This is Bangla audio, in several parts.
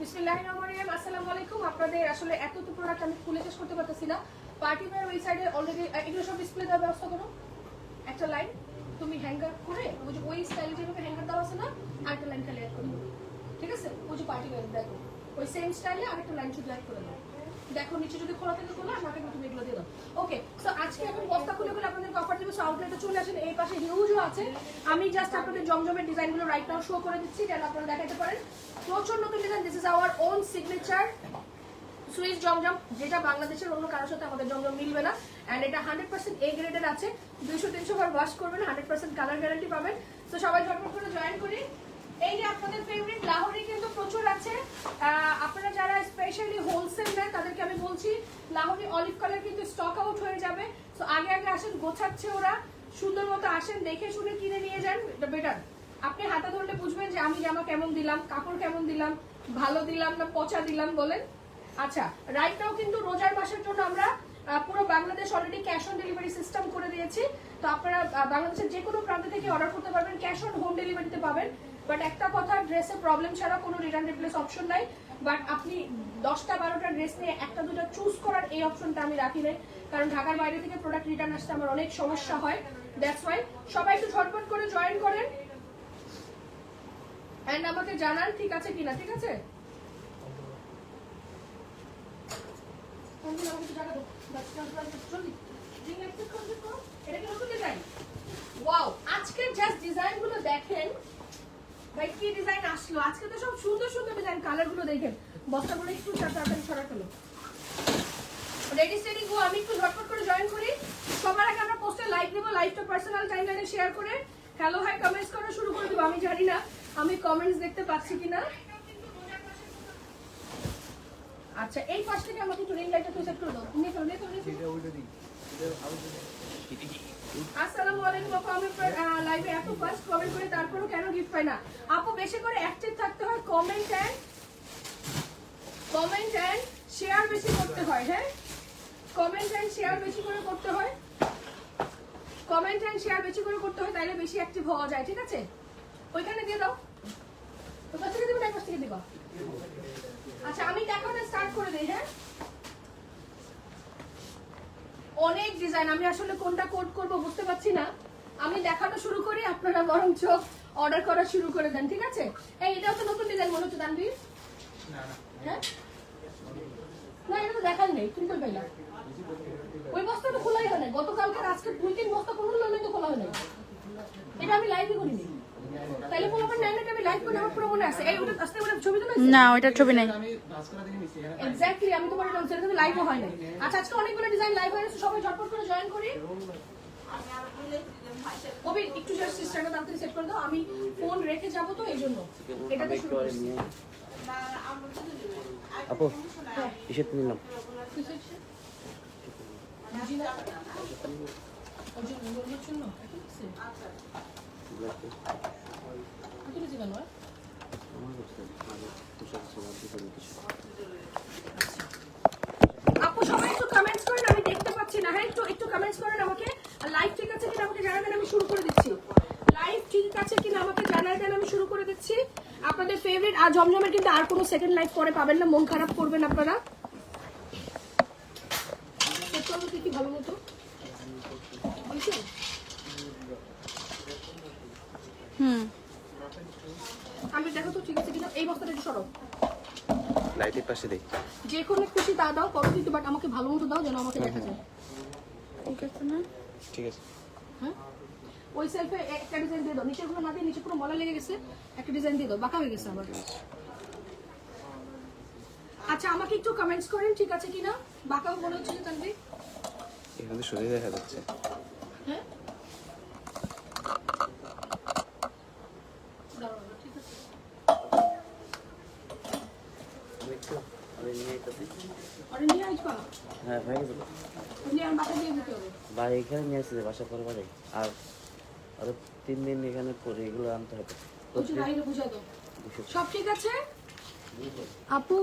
বিসমিল্লাহিররহমানিররহিম। আসসালামু আলাইকুম। আপনাদের আসলে এত তো প্রোডাক্ট আমি খুলে শেষ করতে পারতেছি না। পার্টি ওয়্যার ওই সাইডে অলরেডি এগুলো সব ডিসপ্লে দেওয়ার ব্যবস্থা করো। একটা লাইন তুমি হ্যাঙ্গার করে ওই স্টাইলে যেভাবে হ্যাঙ্গার দেওয়া আছে না, আরেকটা লাইন খালি অ্যাড করে দেবো। ঠিক আছে? ওই যে পার্টি ওয়্যার দেখো ওই সেম স্টাইলে আরেকটা লাইন শুধু অ্যাড করে দাও। দেখো নিচে যদি খোলা থাকে খোলা, আমাকে তুমি এগুলো দিয়ে দাও। ওকে, সো আজকে এখন বস্তা খুলে খুলে আপনাদের অফার দেবো। সো আউটলেটে চলে আসেন, এই পাশে হিউজও আছে। আমি জাস্ট আপনাদের জমজমের ডিজাইনগুলো রাইট নাও শো করে দিচ্ছি যেন আপনারা দেখাতে পারেন। প্রচুর নতুন design. This is our own signature Swiss জমজম, যেটা বাংলাদেশের অন্য কারোর সাথে আমাদের জমজম মিলবে না। অ্যান্ড এটা 100% এ গ্রেডের আছে। 200-300 বার ওয়াশ করবেন, 100% কালার গ্যারান্টি পাবেন। তো সবাই ঝটপট করে জয়েন করি। এই যে আপনাদের ফেভারিট লাহোরি কিন্তু প্রচুর আছে। আপনারা যারা স্পেশালি হোলসেল নেন তাদেরকে আমি বলছি লাহোরি অলিভ কালার কিন্তু স্টক আউট হয়ে যাবে। তো আগে আগে আসেন, গোছাচ্ছে ওরা, সুন্দর মতো আসেন, দেখে শুনে কিনে নিয়ে যান, এটা বেটার। আপনি হাতে ধরলে বুঝবেন যে আমি জামা কেমন দিলাম, কাপড় কেমন দিলাম, ভালো দিলাম না পচা দিলাম বলেন। আচ্ছা, রাইট নাও কিন্তু রোজার মাসের জন্য আমরা পুরো Bangladesh already cash on delivery system করে দিয়েছি। তো আপনারা বাংলাদেশের যে কোনো প্রান্ত থেকে অর্ডার করতে পারবেন, ক্যাশ অন হোম ডেলিভারিতে পাবেন। বাট একটা কথা, ড্রেসে প্রবলেম ছাড়া কোনো রিটার্ন রিপ্লেস অপশন নাই। বাট আপনি 10টা-12টা ড্রেস নিয়ে একটা দুটো চুজ করার এই অপশনটা আমি রাখি নাই, কারণ ঢাকার বাইরে থেকে প্রোডাক্ট রিটার্ন আসতে আমার অনেক সমস্যা হয়। দ্যাটস ওয়াই সবাই একটু ঝটপট করে জয়েন করেন এন্ড আমাকে জানান ঠিক আছে কিনা। ঠিক আছে? আজকে জাস্ট ডিজাইনগুলো দেখেন ভাই, কি ডিজাইন আসলো আজকে। তো সব সুন্দর সুন্দর ডিজাইন, কালারগুলো দেখেন। বস্তাগুলো একটু তাড়াতাড়ি ছড়া ফেলো। Ready steady go. আমি একটু ঝটপট করে জয়েন করি। সবার আগে আমরা পোস্টে লাইক দেবো, লাইভটা পার্সোনাল টাইমলাইনে শেয়ার করে হ্যালো হাই কমেন্টস করা শুরু করে দেবো। আমি জানি না আমি কমেন্টস দেখতে পাচ্ছি কিনা। আচ্ছা, এই পাশ থেকে আমাকে একটু রিং লাইটটা সেট করে দাও। নিয়ে ফেলো, নিয়ে ফেলো, নিয়ে ফেলো। আসসালামু আলাইকুম আপু। আমি লাইভে এত ফাস্ট কমেন্ট করে তারপরও কেন গিফট পাই না? আপু বেশি করে অ্যাক্টিভ থাকতে হয়, কমেন্ট এন্ড শেয়ার বেশি করতে হয়। হ্যাঁ, কমেন্ট এন্ড শেয়ার বেশি করে করতে হয়, কমেন্ট এন্ড শেয়ার বেশি করে করতে হয়, তাইলে বেশি অ্যাক্টিভ হওয়া যায়। ঠিক আছে? ওইখানে দিয়ে দাও। তো কাছ থেকে দেবো না কাছ থেকে দিবা? আচ্ছা, আমি দেখানো স্টার্ট করে দেই। হ্যাঁ, অনেক ডিজাইন, আমি আসলে কোনটা কোড করব বুঝতে পারছি না। আমি দেখানো শুরু করি, আপনারা বরঞ্চ অর্ডার করা শুরু করে দেন। ঠিক আছে? এই এটাও তো নতুন ডিজাইন মনে হচ্ছে তানভীর। হ্যাঁ, না এটা তো দেখাই নেই, তুমি কই পাইলা? ওই বস্তা তো খোলাই হয় না। গতকালকে আজকে 2-3 বস্তা কোনো ললে তো খোলা হয় না। এটা আমি লাইভে করিনি। তাইলে বলবো না না আমি লাইভ করে আমার পুরো মনে আছে। এই ওটা আস্তে করে ছবি তো না, ওইটার ছবি নাই। আমি বাস করা দেখে নিছি। এক্স্যাক্টলি, আমি তোমার এটা সেটা কিন্তু লাইভও হয় না। আচ্ছা, আজকে অনেকগুলো ডিজাইন লাইভ হয়েছে, সবাই ঝটপট করে জয়েন করি। কবি একটু জাস্ট সিস্টেমটা তাড়াতাড়ি সেট করে দাও, আমি ফোন রেখে যাব তো এইজন্য এটাতে শুরু করছি। আপু টি-শার্ট নিলাম। আপু সবাই একটু কমেন্টস করেন, আমি দেখতে পাচ্ছি না। হ্যাঁ, একটু কমেন্টস করেন আমাকে। লাইভ ঠিক আছে কিনা আমাকে জানাবেন, আমি শুরু করে দিচ্ছি। লাইভ ঠিক আছে কিনা আমাকে জানাই দেন, আমি শুরু করে দিচ্ছি। আপনাদের ফেভারিট আর জমজমের কিন্তু আর কোনো সেকেন্ড লাইভ পরে পাবেন না, মন খারাপ করবেন আপনারা। কি ভালো মতো আমি দেখো তো ঠিক আছে কিনা। এই বস্তাটা একটু সরব, লাইটের পাশে দেই। যে কোনো খুশি তা দাও করো কিন্তু, বাট আমাকে ভালো মতো দাও যেন আমাকে দেখা যায়। ঠিক আছে না? ঠিক আছে। হ্যাঁ, ওই সেলফে একটা ডিজাইন দিয়ে দাও। নিচের গুলো না দিয়ে, নিচে পুরো মলা লেগে গেছে, একটা ডিজাইন দিয়ে দাও, বাঁকা হয়ে গেছে আবার। আচ্ছা, আমাকে একটু কমেন্টস করেন ঠিক আছে কিনা। বাঁকা মনে হচ্ছে যে তানভীর? এখানে সোজা দেখা যাচ্ছে। হ্যাঁ, ঠিক আছে। আরে নিয়ে আসবা? হ্যাঁ হয়ে গেছে। নিয়ে আর বাসা দিয়ে দিতে হবে। ভাই এখানে নিয়ে আসছে বাসা পরে বাড়ি। আর আরো 3 দিন এখানে পরে এগুলো আনতে হবে। বুঝে রাইলে বুঝাই দাও। সব ঠিক আছে আপু?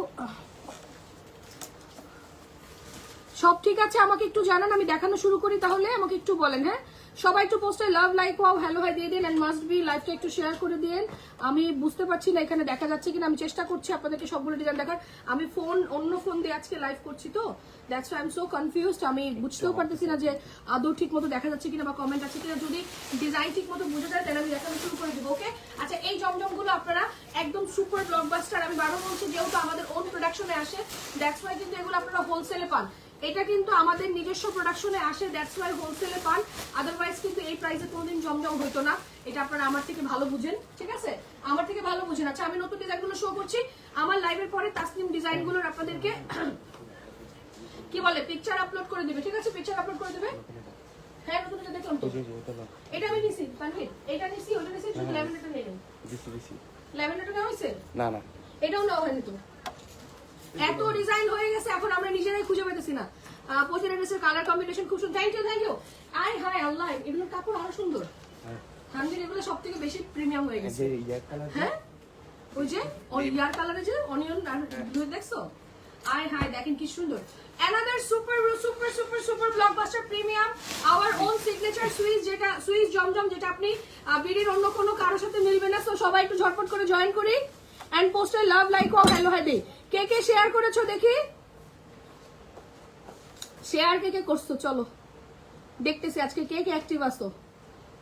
সব ঠিক আছে, আমাকে একটু জানান, আমি দেখানো শুরু করি তাহলে। আমাকে একটু বলেন। হ্যাঁ, সবাই একটু পোস্টে love like wow hello hi দিয়ে দিন, এন্ড মাস্ট বি লাইভটা একটু শেয়ার করে দিন। আমি বুঝতে পারছি না এখানে দেখা যাচ্ছে কিনা, আমি চেষ্টা করছি আপনাদেরকে সবগুলো ডিজাইন দেখার। আমি অন্য ফোন দিয়ে আজকে লাইভ করছি, তো that's why I am so confused. আমি বুঝতেও পারতেছি না যে আদৌ ঠিক মতো দেখা যাচ্ছে কিনা বা কমেন্ট আছে কিনা। যদি ডিজাইন ঠিক মতো বুঝে যায় তাহলে আমি দেখানো শুরু করে দেবো। ওকে, আচ্ছা এই জমজমগুলো আপনারা একদম সুপার ব্লকবাস্টার, আমি বারবার বলছি যেহেতু আমাদের ওন প্রোডাকশনে আসে দ্যাটস ওয়াই কিন্তু এগুলো আপনারা হোলসেলে পান। এটা কিন্তু আমাদের নিজস্ব প্রোডাকশনে আসে দ্যাটস ওয়াই হোলসেলে পান, আদারওয়াইজ কিন্তু এই প্রাইসে কোনোদিন জমজম হতো না। এটা আপনারা আমার থেকে ভালো বুঝেন, ঠিক আছে, আমার থেকে ভালো বুঝেন। আচ্ছা আমি নতুন ডিজাইনগুলো শো করছি আমার লাইভের পরে। তাসনিম ডিজাইনগুলোর আপনাদেরকে কি বলে পিকচার আপলোড করে দিবে, ঠিক আছে, পিকচার আপলোড করে দিবে। হ্যাঁ নতুন এটা দেখলাম তো, এটা আমি নিছি তানভীর, এটা নিছি ওটা নিছি, শুধু ল্যাভেন্ডারটা নেই। ল্যাভেন্ডারটা নেওয়া হয়েছে? না এটাও নেওয়া হয়নি তো। এত ডিজাইন হয়ে গেছে এখন আমরা নিজেরাই খুঁজে পেতেছি না। পজিটিভ ড্রেসের কালার কম্বিনেশন খুব সুন্দর, থ্যাংক ইউ। আয় হায় আল্লাহ, এগুলোর কাপড় আরো সুন্দর। হানজির এগুলো সব থেকে বেশি প্রিমিয়াম হয়ে গেছে। হ্যাঁ ওই যে ইয়ার কালারে যে অনিয়ন ব্লু দেখছো, আয় হায় দেখেন কি সুন্দর। Another super super super super blockbuster premium our own signature Swiss, যেটা সুইস জমজম, যেটা আপনি বিড়ির অন্য কোনো কারোর সাথে মিলবে না। সো সবাই একটু ঝটপট করে জয়েন করি এন্ড পোস্টে লাভ লাইক ও হ্যালো হাই দে। কে কে শেয়ার করেছো দেখি, শেয়ার কে কে করছো চলো দেখতেছি আজকে কে কে অ্যাক্টিভ আছো।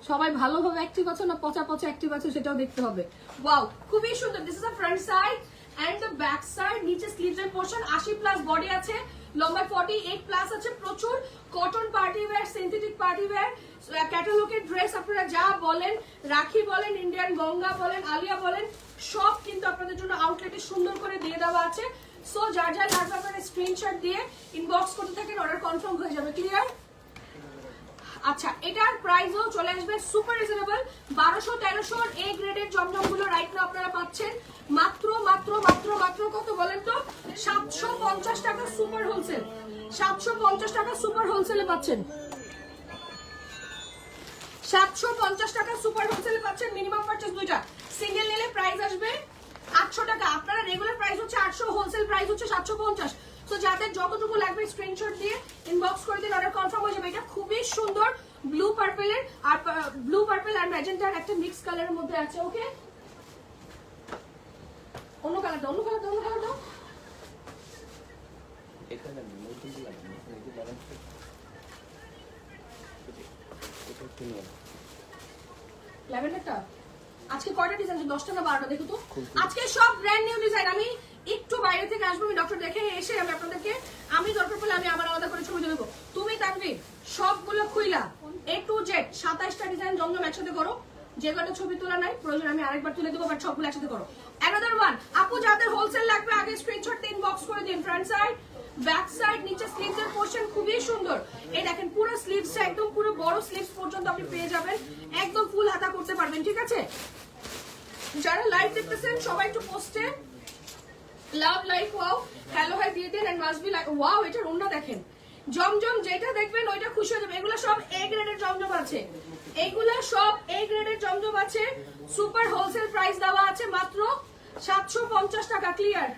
সবাই ভালোভাবে অ্যাক্টিভ আছো না পচা পচা অ্যাক্টিভ আছো সেটাও দেখতে হবে। ওয়াও খুবই সুন্দর। This is the front side and the back side. নিচে স্লিভস এর পোরশন 80 প্লাস বডি আছে, লম্বা 48 প্লাস আছে। প্রচুর cotton party wear, synthetic party wear, ক্যাটালগের ড্রেস আপনারা যা বলেন, রাখি বলেন, ইন্ডিয়ান গঙ্গা বলেন, আলিয়া বলেন, সব কিন্তু আপনাদের জন্য আউটলেটে সুন্দর করে দিয়ে দেওয়া আছে। সো যার যার লাগবে আপনারা স্ক্রিনশট দিয়ে ইনবক্স করতে থাকেন, অর্ডার কনফার্ম হয়ে যাবে। ক্লিয়ার? আচ্ছা এটার প্রাইসও চলে আসবে সুপার রিজনেবল। 1200-1300 এ গ্রেডের জমজমগুলো রাইট নাও আপনারা পাচ্ছেন মাত্র মাত্র মাত্র মাত্র কত বলেন তো, 750 টাকা সুপার হোলসেল। 750 টাকা সুপার হোলসেলে পাচ্ছেন, 750 টাকা সুপার হোলসেলে পাচ্ছেন। মিনিমাম পারচেজ দুইটা, সিঙ্গেল নিলে প্রাইস আসবে 800 টাকা। আপনারা রেগুলার প্রাইস হচ্ছে 800, হোলসেল প্রাইস হচ্ছে 750। তো যাদের যতটুকু লাগবে স্ক্রিনশট দিয়ে ইনবক্স করে দিন, অর্ডার কনফার্ম হয়ে যাবে। এটা খুবই সুন্দর ব্লু পার্পেলের, আর ব্লু পার্পেল আর ম্যাজেন্টার একটা মিক্স কালারের মধ্যে আছে। ওকে অন্য কালার দাও, অন্য কালার দাও, অন্য কালার দাও। ল্যাভেন্ডারটা আজকে কয়টা ডিজাইন আছে? 10টা না 12টা দেখো তো। আজকে সব ব্র্যান্ড নিউ ডিজাইন। আমি একটু বাইরে থেকে আসবো, আমি ডক্টর দেখে এসে আমি আপনাদেরকে, আমি দরকার পড়লে আমি আবার আলাদা করে ছবি দেবো। তুমি তানভীর সবগুলো খুইলা A to Z 27টা ডিজাইন জমজম একসাথে করো। যে কটা ছবি তোলা নাই প্রয়োজন আমি আরেকবার তুলে দেবো, বাট সবগুলো একসাথে করো। অ্যানাদার ওয়ান আপু যাদের হোলসেল লাগবে আগে স্ক্রিনশট দিয়ে ইনবক্স করে দিন। ফ্রন্ট সাইড, ব্যাক সাইড, নিচে স্লিভস এর পোরশন খুবই সুন্দর। এই দেখেন পুরো স্লিভসটা একদম পুরো বড় স্লিভস পর্যন্ত আপনি পেয়ে যাবেন, একদম ফুল হাতা করতে পারবেন, ঠিক আছে। যারা লাইভ দেখতেছেন সবাই একটু পোস্টে love like wow hello hi দিয়ে দেন, and must be like wow. এটার ওন্না দেখেন, জমজম যেটা দেখবেন ওইটা খুশি হয়ে যাবে। এগুলো সব এ গ্রেডের জমজম আছে, এইগুলা সব এ গ্রেডের জমজম আছে। সুপার হোলসেল প্রাইস দেওয়া আছে মাত্র 750 টাকা। ক্লিয়ার?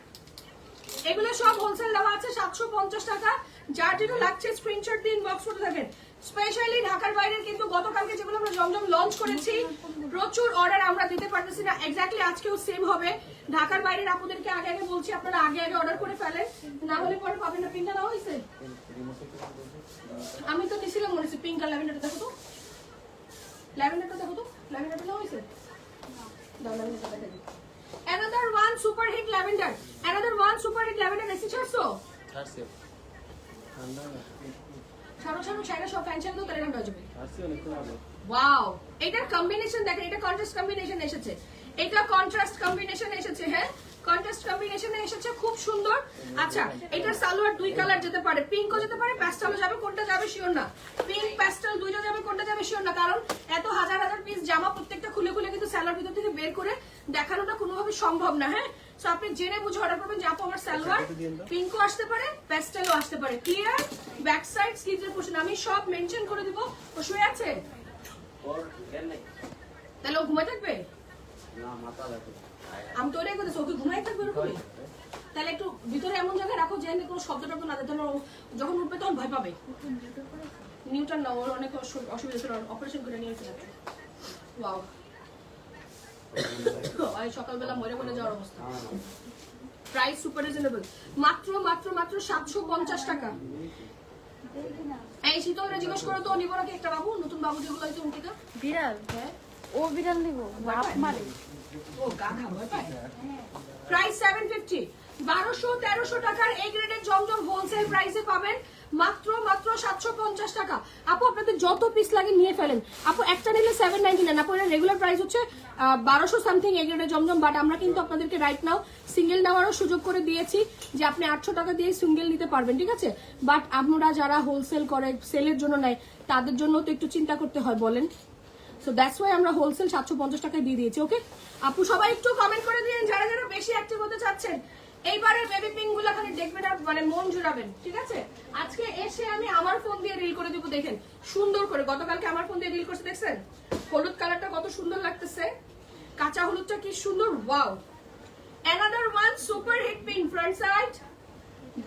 এগুলো সব হোলসেল দেওয়া আছে 750 টাকা। যার যেটা লাগছে স্ক্রিনশট দিয়ে ইনবক্স করতে থাকেন। স্পেশালি ঢাকার বাইরের কিন্তু গতকালকে যেগুলো আমরা জমজম লঞ্চ করেছি প্রচুর অর্ডার আমরা দিতে পারতেছি না, এক্স্যাক্টলি আজকেও সেম হবে। ঢাকার বাইরের আপুদেরকে আগে আগে বলছি আপনারা আগে আগে অর্ডার করে ফেলেন, না হলে পরে পাবেন না। পিঙ্কটা দেওয়া হয়েছে? আমি তো নিছিলাম মনে হচ্ছে পিঙ্ক আর ল্যাভেন্ডারটা দেখো তো, ল্যাভেন্ডারটা দেখো তো, ল্যাভেন্ডারটা দেওয়া হয়েছে? দাও ল্যাভেন্ডারটা দেখো। Another one super hit lavender, another one super hit lavender। AC ছাড়ছো? ছাড়ো ছাড়ো ছাড়ো, সব ফ্যান ছাড়ো তাহলে ঠান্ডা হয়ে যাবে। ওয়াও এটার কম্বিনেশন দেখেন, এটা কন্ট্রাস্ট কম্বিনেশন এসেছে, এটা কন্ট্রাস্ট কম্বিনেশন এসেছে। হ্যাঁ কন্ট্রাস্ট কম্বিনেশনে এসেছে, খুব সুন্দর। আচ্ছা এটার সালোয়ার দুই কালার যেতে পারে, পিঙ্কও যেতে পারে, প্যাস্টেলও যাবে, কোনটা যাবে শিওর না। পিঙ্ক প্যাস্টেল দুইটা যাবে, কোনটা যাবে শিওর না, কারণ এত হাজার হাজার পিস জামা প্রত্যেকটা খুলে খুলে কিন্তু সালোয়ার ভিতর থেকে বের করে দেখানোটা কোনোভাবে সম্ভব না। হ্যাঁ সো আপনি জেনে বুঝে অর্ডার করবেন যে আপু আমার সালোয়ার পিঙ্কও আসতে পারে, প্যাস্টেলও আসতে পারে। ক্লিয়ার? ব্যাক সাইড স্লিভসের পোরশন আমি সব মেনশন করে দিব। ও শুয়ে আছে তাহলে ও ঘুমায় থাকবে? আমি তো ওটাই করতেছি, ওকে ঘুমাই থাকবে ওরকমই। তাহলে একটু ভিতরে এমন জায়গায় রাখো যে কোনো শব্দ টব্দ না দেয়, যখন উঠবে তখন ভয় পাবে। নিউটার না, ওর অনেক অসুবিধা ছিল, অপারেশন করে নিয়েছিল। ওয়াও, আজ সকালবেলা মরে মরে যাওয়ার অবস্থা। প্রাইস সুপার রিজনেবল, মাত্র মাত্র মাত্র 750 টাকা। এই শীতলরা জিজ্ঞেস করো তো, নিব নাকি একটা বাবু, নতুন বাবু যেগুলো হয়েছে উনটিকা? বিড়াল, হ্যাঁ, ও বিড়াল নিব, বাপ মারে। ও গাধা ভয় পায়। প্রাইস 750, 1200-1300 টাকার এই গ্রেডের জমজম হোলসেল প্রাইসে পাবেন মাত্র মাত্র 750 টাকা। আপু আপনাদের যত পিস লাগে নিয়ে ফেলেন। আপু একটা নিলে 799, আপু এর রেগুলার প্রাইস হচ্ছে 1200 সামথিং এই গ্রেডের জমজম, বাট আমরা কিন্তু আপনাদেরকে রাইট নাও সিঙ্গেল নেওয়ারও সুযোগ করে দিয়েছি যে আপনি 800 টাকা দিয়ে সিঙ্গেল নিতে পারবেন, ঠিক আছে? বাট আমরা যারা হোলসেল করে সেলের জন্য নেয় তাদের জন্য তো একটু চিন্তা করতে হয়, বলেন। সো দ্যাটস ওয়াই আমরা হোলসেল 750 টাকায় দিয়ে দিয়েছি। ওকে আপু, সবাই একটু কমেন্ট করে দিন যারা যারা বেশি অ্যাক্টিভ হতে চাচ্ছেন। এইবারে বেবি পিঙ্ক গুলো খালি দেখবেন আর মানে মন জুড়াবেন, ঠিক আছে? আজকে এসে আমি আমার ফোন দিয়ে রিল করে দিব, দেখেন সুন্দর করে। গতকালকে আমার ফোন দিয়ে রিল করছে, দেখছেন হলুদ কালারটা কত সুন্দর লাগতেছে, কাঁচা হলুদটা কি সুন্দর। Wow, another one super hit pink, front side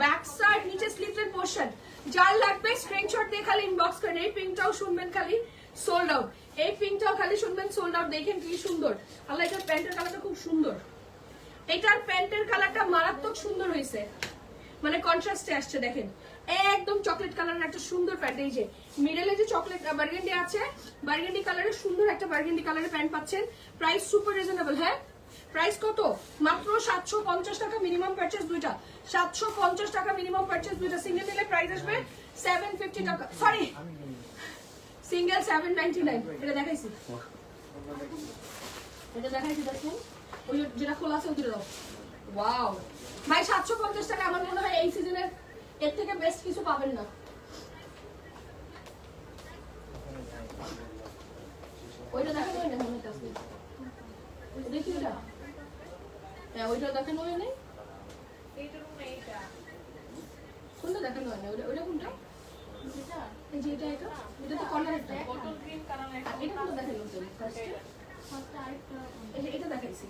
back side নিচে স্লিভের পোরশন। যার লাগবে স্ক্রিনশট দিয়ে খালি ইনবক্স করেন। এই পিঙ্কটাও শুনবেন খালি সোল্ড আউট, এই পিঙ্কটাও খালি শুনবেন সোল্ড আউট। দেখেন কি সুন্দর, আল্লাহ, এটার প্যান্টের কালারটা খুব সুন্দর, এটার প্যান্টের কালারটা মারাত্মক সুন্দর হয়েছে, মানে কন্ট্রাস্টে আসছে। দেখেন একদম চকলেট কালারের একটা সুন্দর প্যান্ট, এই যে মিডলে যে চকলেট বার্গেন্ডি আছে, বার্গেন্ডি কালারের সুন্দর একটা বার্গেন্ডি কালারের প্যান্ট পাচ্ছেন। Price super reasonable. হ্যাঁ, প্রাইস কত? মাত্র 750 টাকা, মিনিমাম পারচেজ দুইটা। 750 টাকা মিনিমাম পারচেজ দুইটা। সিঙ্গেল নিলে প্রাইস আসবে 750 টাকা, সরি সিঙ্গেল 799। এটা দেখাইছি, এটা দেখাইছি, দেখেন ওই যেটা খোলা আছে ওইটা দাও। ওয়াও ভাই, 750 টাকা আমার মনে হয় এই সিজনের এর থেকে বেস্ট কিছু পাবেন না। ওইটা দেখানো হয় না মনে হচ্ছে, দেখি ওটা, হ্যাঁ ওইটা দেখানো হয় নাই, কোনটা দেখানো হয় না? ওইটা কোনটা? এই যে এটা, এটা তো কর্নারটা, বটল গ্রিন কালার। এটা কোনটা দেখানো হচ্ছে? এটা দেখাইছি,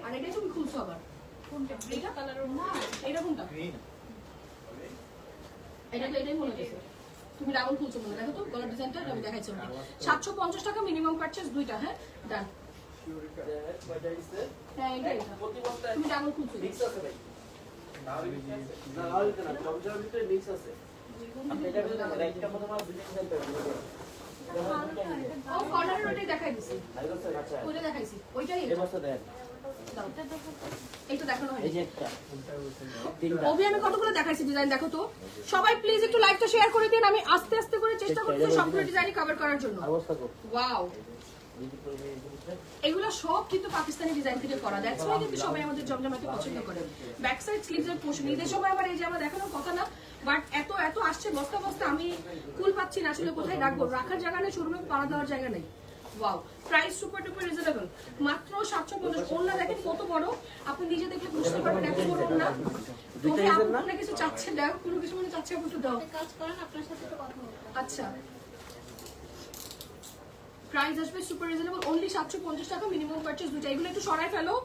আর এটা তুমি খুলছো আবার কোনটা? এটা কালার না, এটা কোনটা? এটা তো এটাই মনে হচ্ছে, তুমি ডাবল খুলছো মনে। দেখো তো গলার ডিজাইনটা আমি দেখাইছি। 750 টাকা মিনিমাম পারচেজ দুইটা। হ্যাঁ, ডান। হ্যাঁ, এটা তুমি ডাবল খুলছো। ও কর্নারের ওইটাই দেখাই দিছি, ওইটা দেখাইছি, ওইটাই এইটা দেখানো হয়। আমি কতগুলো দেখাইছি ডিজাইন, দেখো তো। সবাই প্লিজ একটু লাইকটা শেয়ার করে দিন, আমি আস্তে আস্তে করে চেষ্টা করছি সবগুলো ডিজাইনই কভার করার জন্য। ওয়াও, এগুলো সব কিন্তু পাকিস্তানি ডিজাইন থেকে করা। দ্যাটস ওয়াই কিন্তু সবাই আমাদের জমজমাকে পছন্দ করে। ব্যাক সাইড স্লিভসের পোর্শন ঈদের সময় আবার এই যে আমার দেখানোর কথা না, বাট এত এত আসছে বস্তা বস্তা, আমি কুল পাচ্ছি না আসলে কোথায় রাখবো। রাখার জায়গা নেই, শোরুমে পাড়া দেওয়ার জায়গা নেই। Wow, price super duper reasonable, মাত্র 750। ওন্না দেখেন কত বড়, আপনি নিজে দেখলে বুঝতে পারবেন এত বড় ওন্না। তোকে আপনি কিছু চাচ্ছে, দাও কোনো কিছু মনে চাচ্ছে, একটু দাও, কাজ করেন, আপনার সাথে তো কথা বলবো। আচ্ছা, প্রাইস আসবে সুপার রিজনেবল, অনলি 750 টাকা মিনিমাম পারচেজ দুইটা। এগুলো একটু সরাই ফেলো,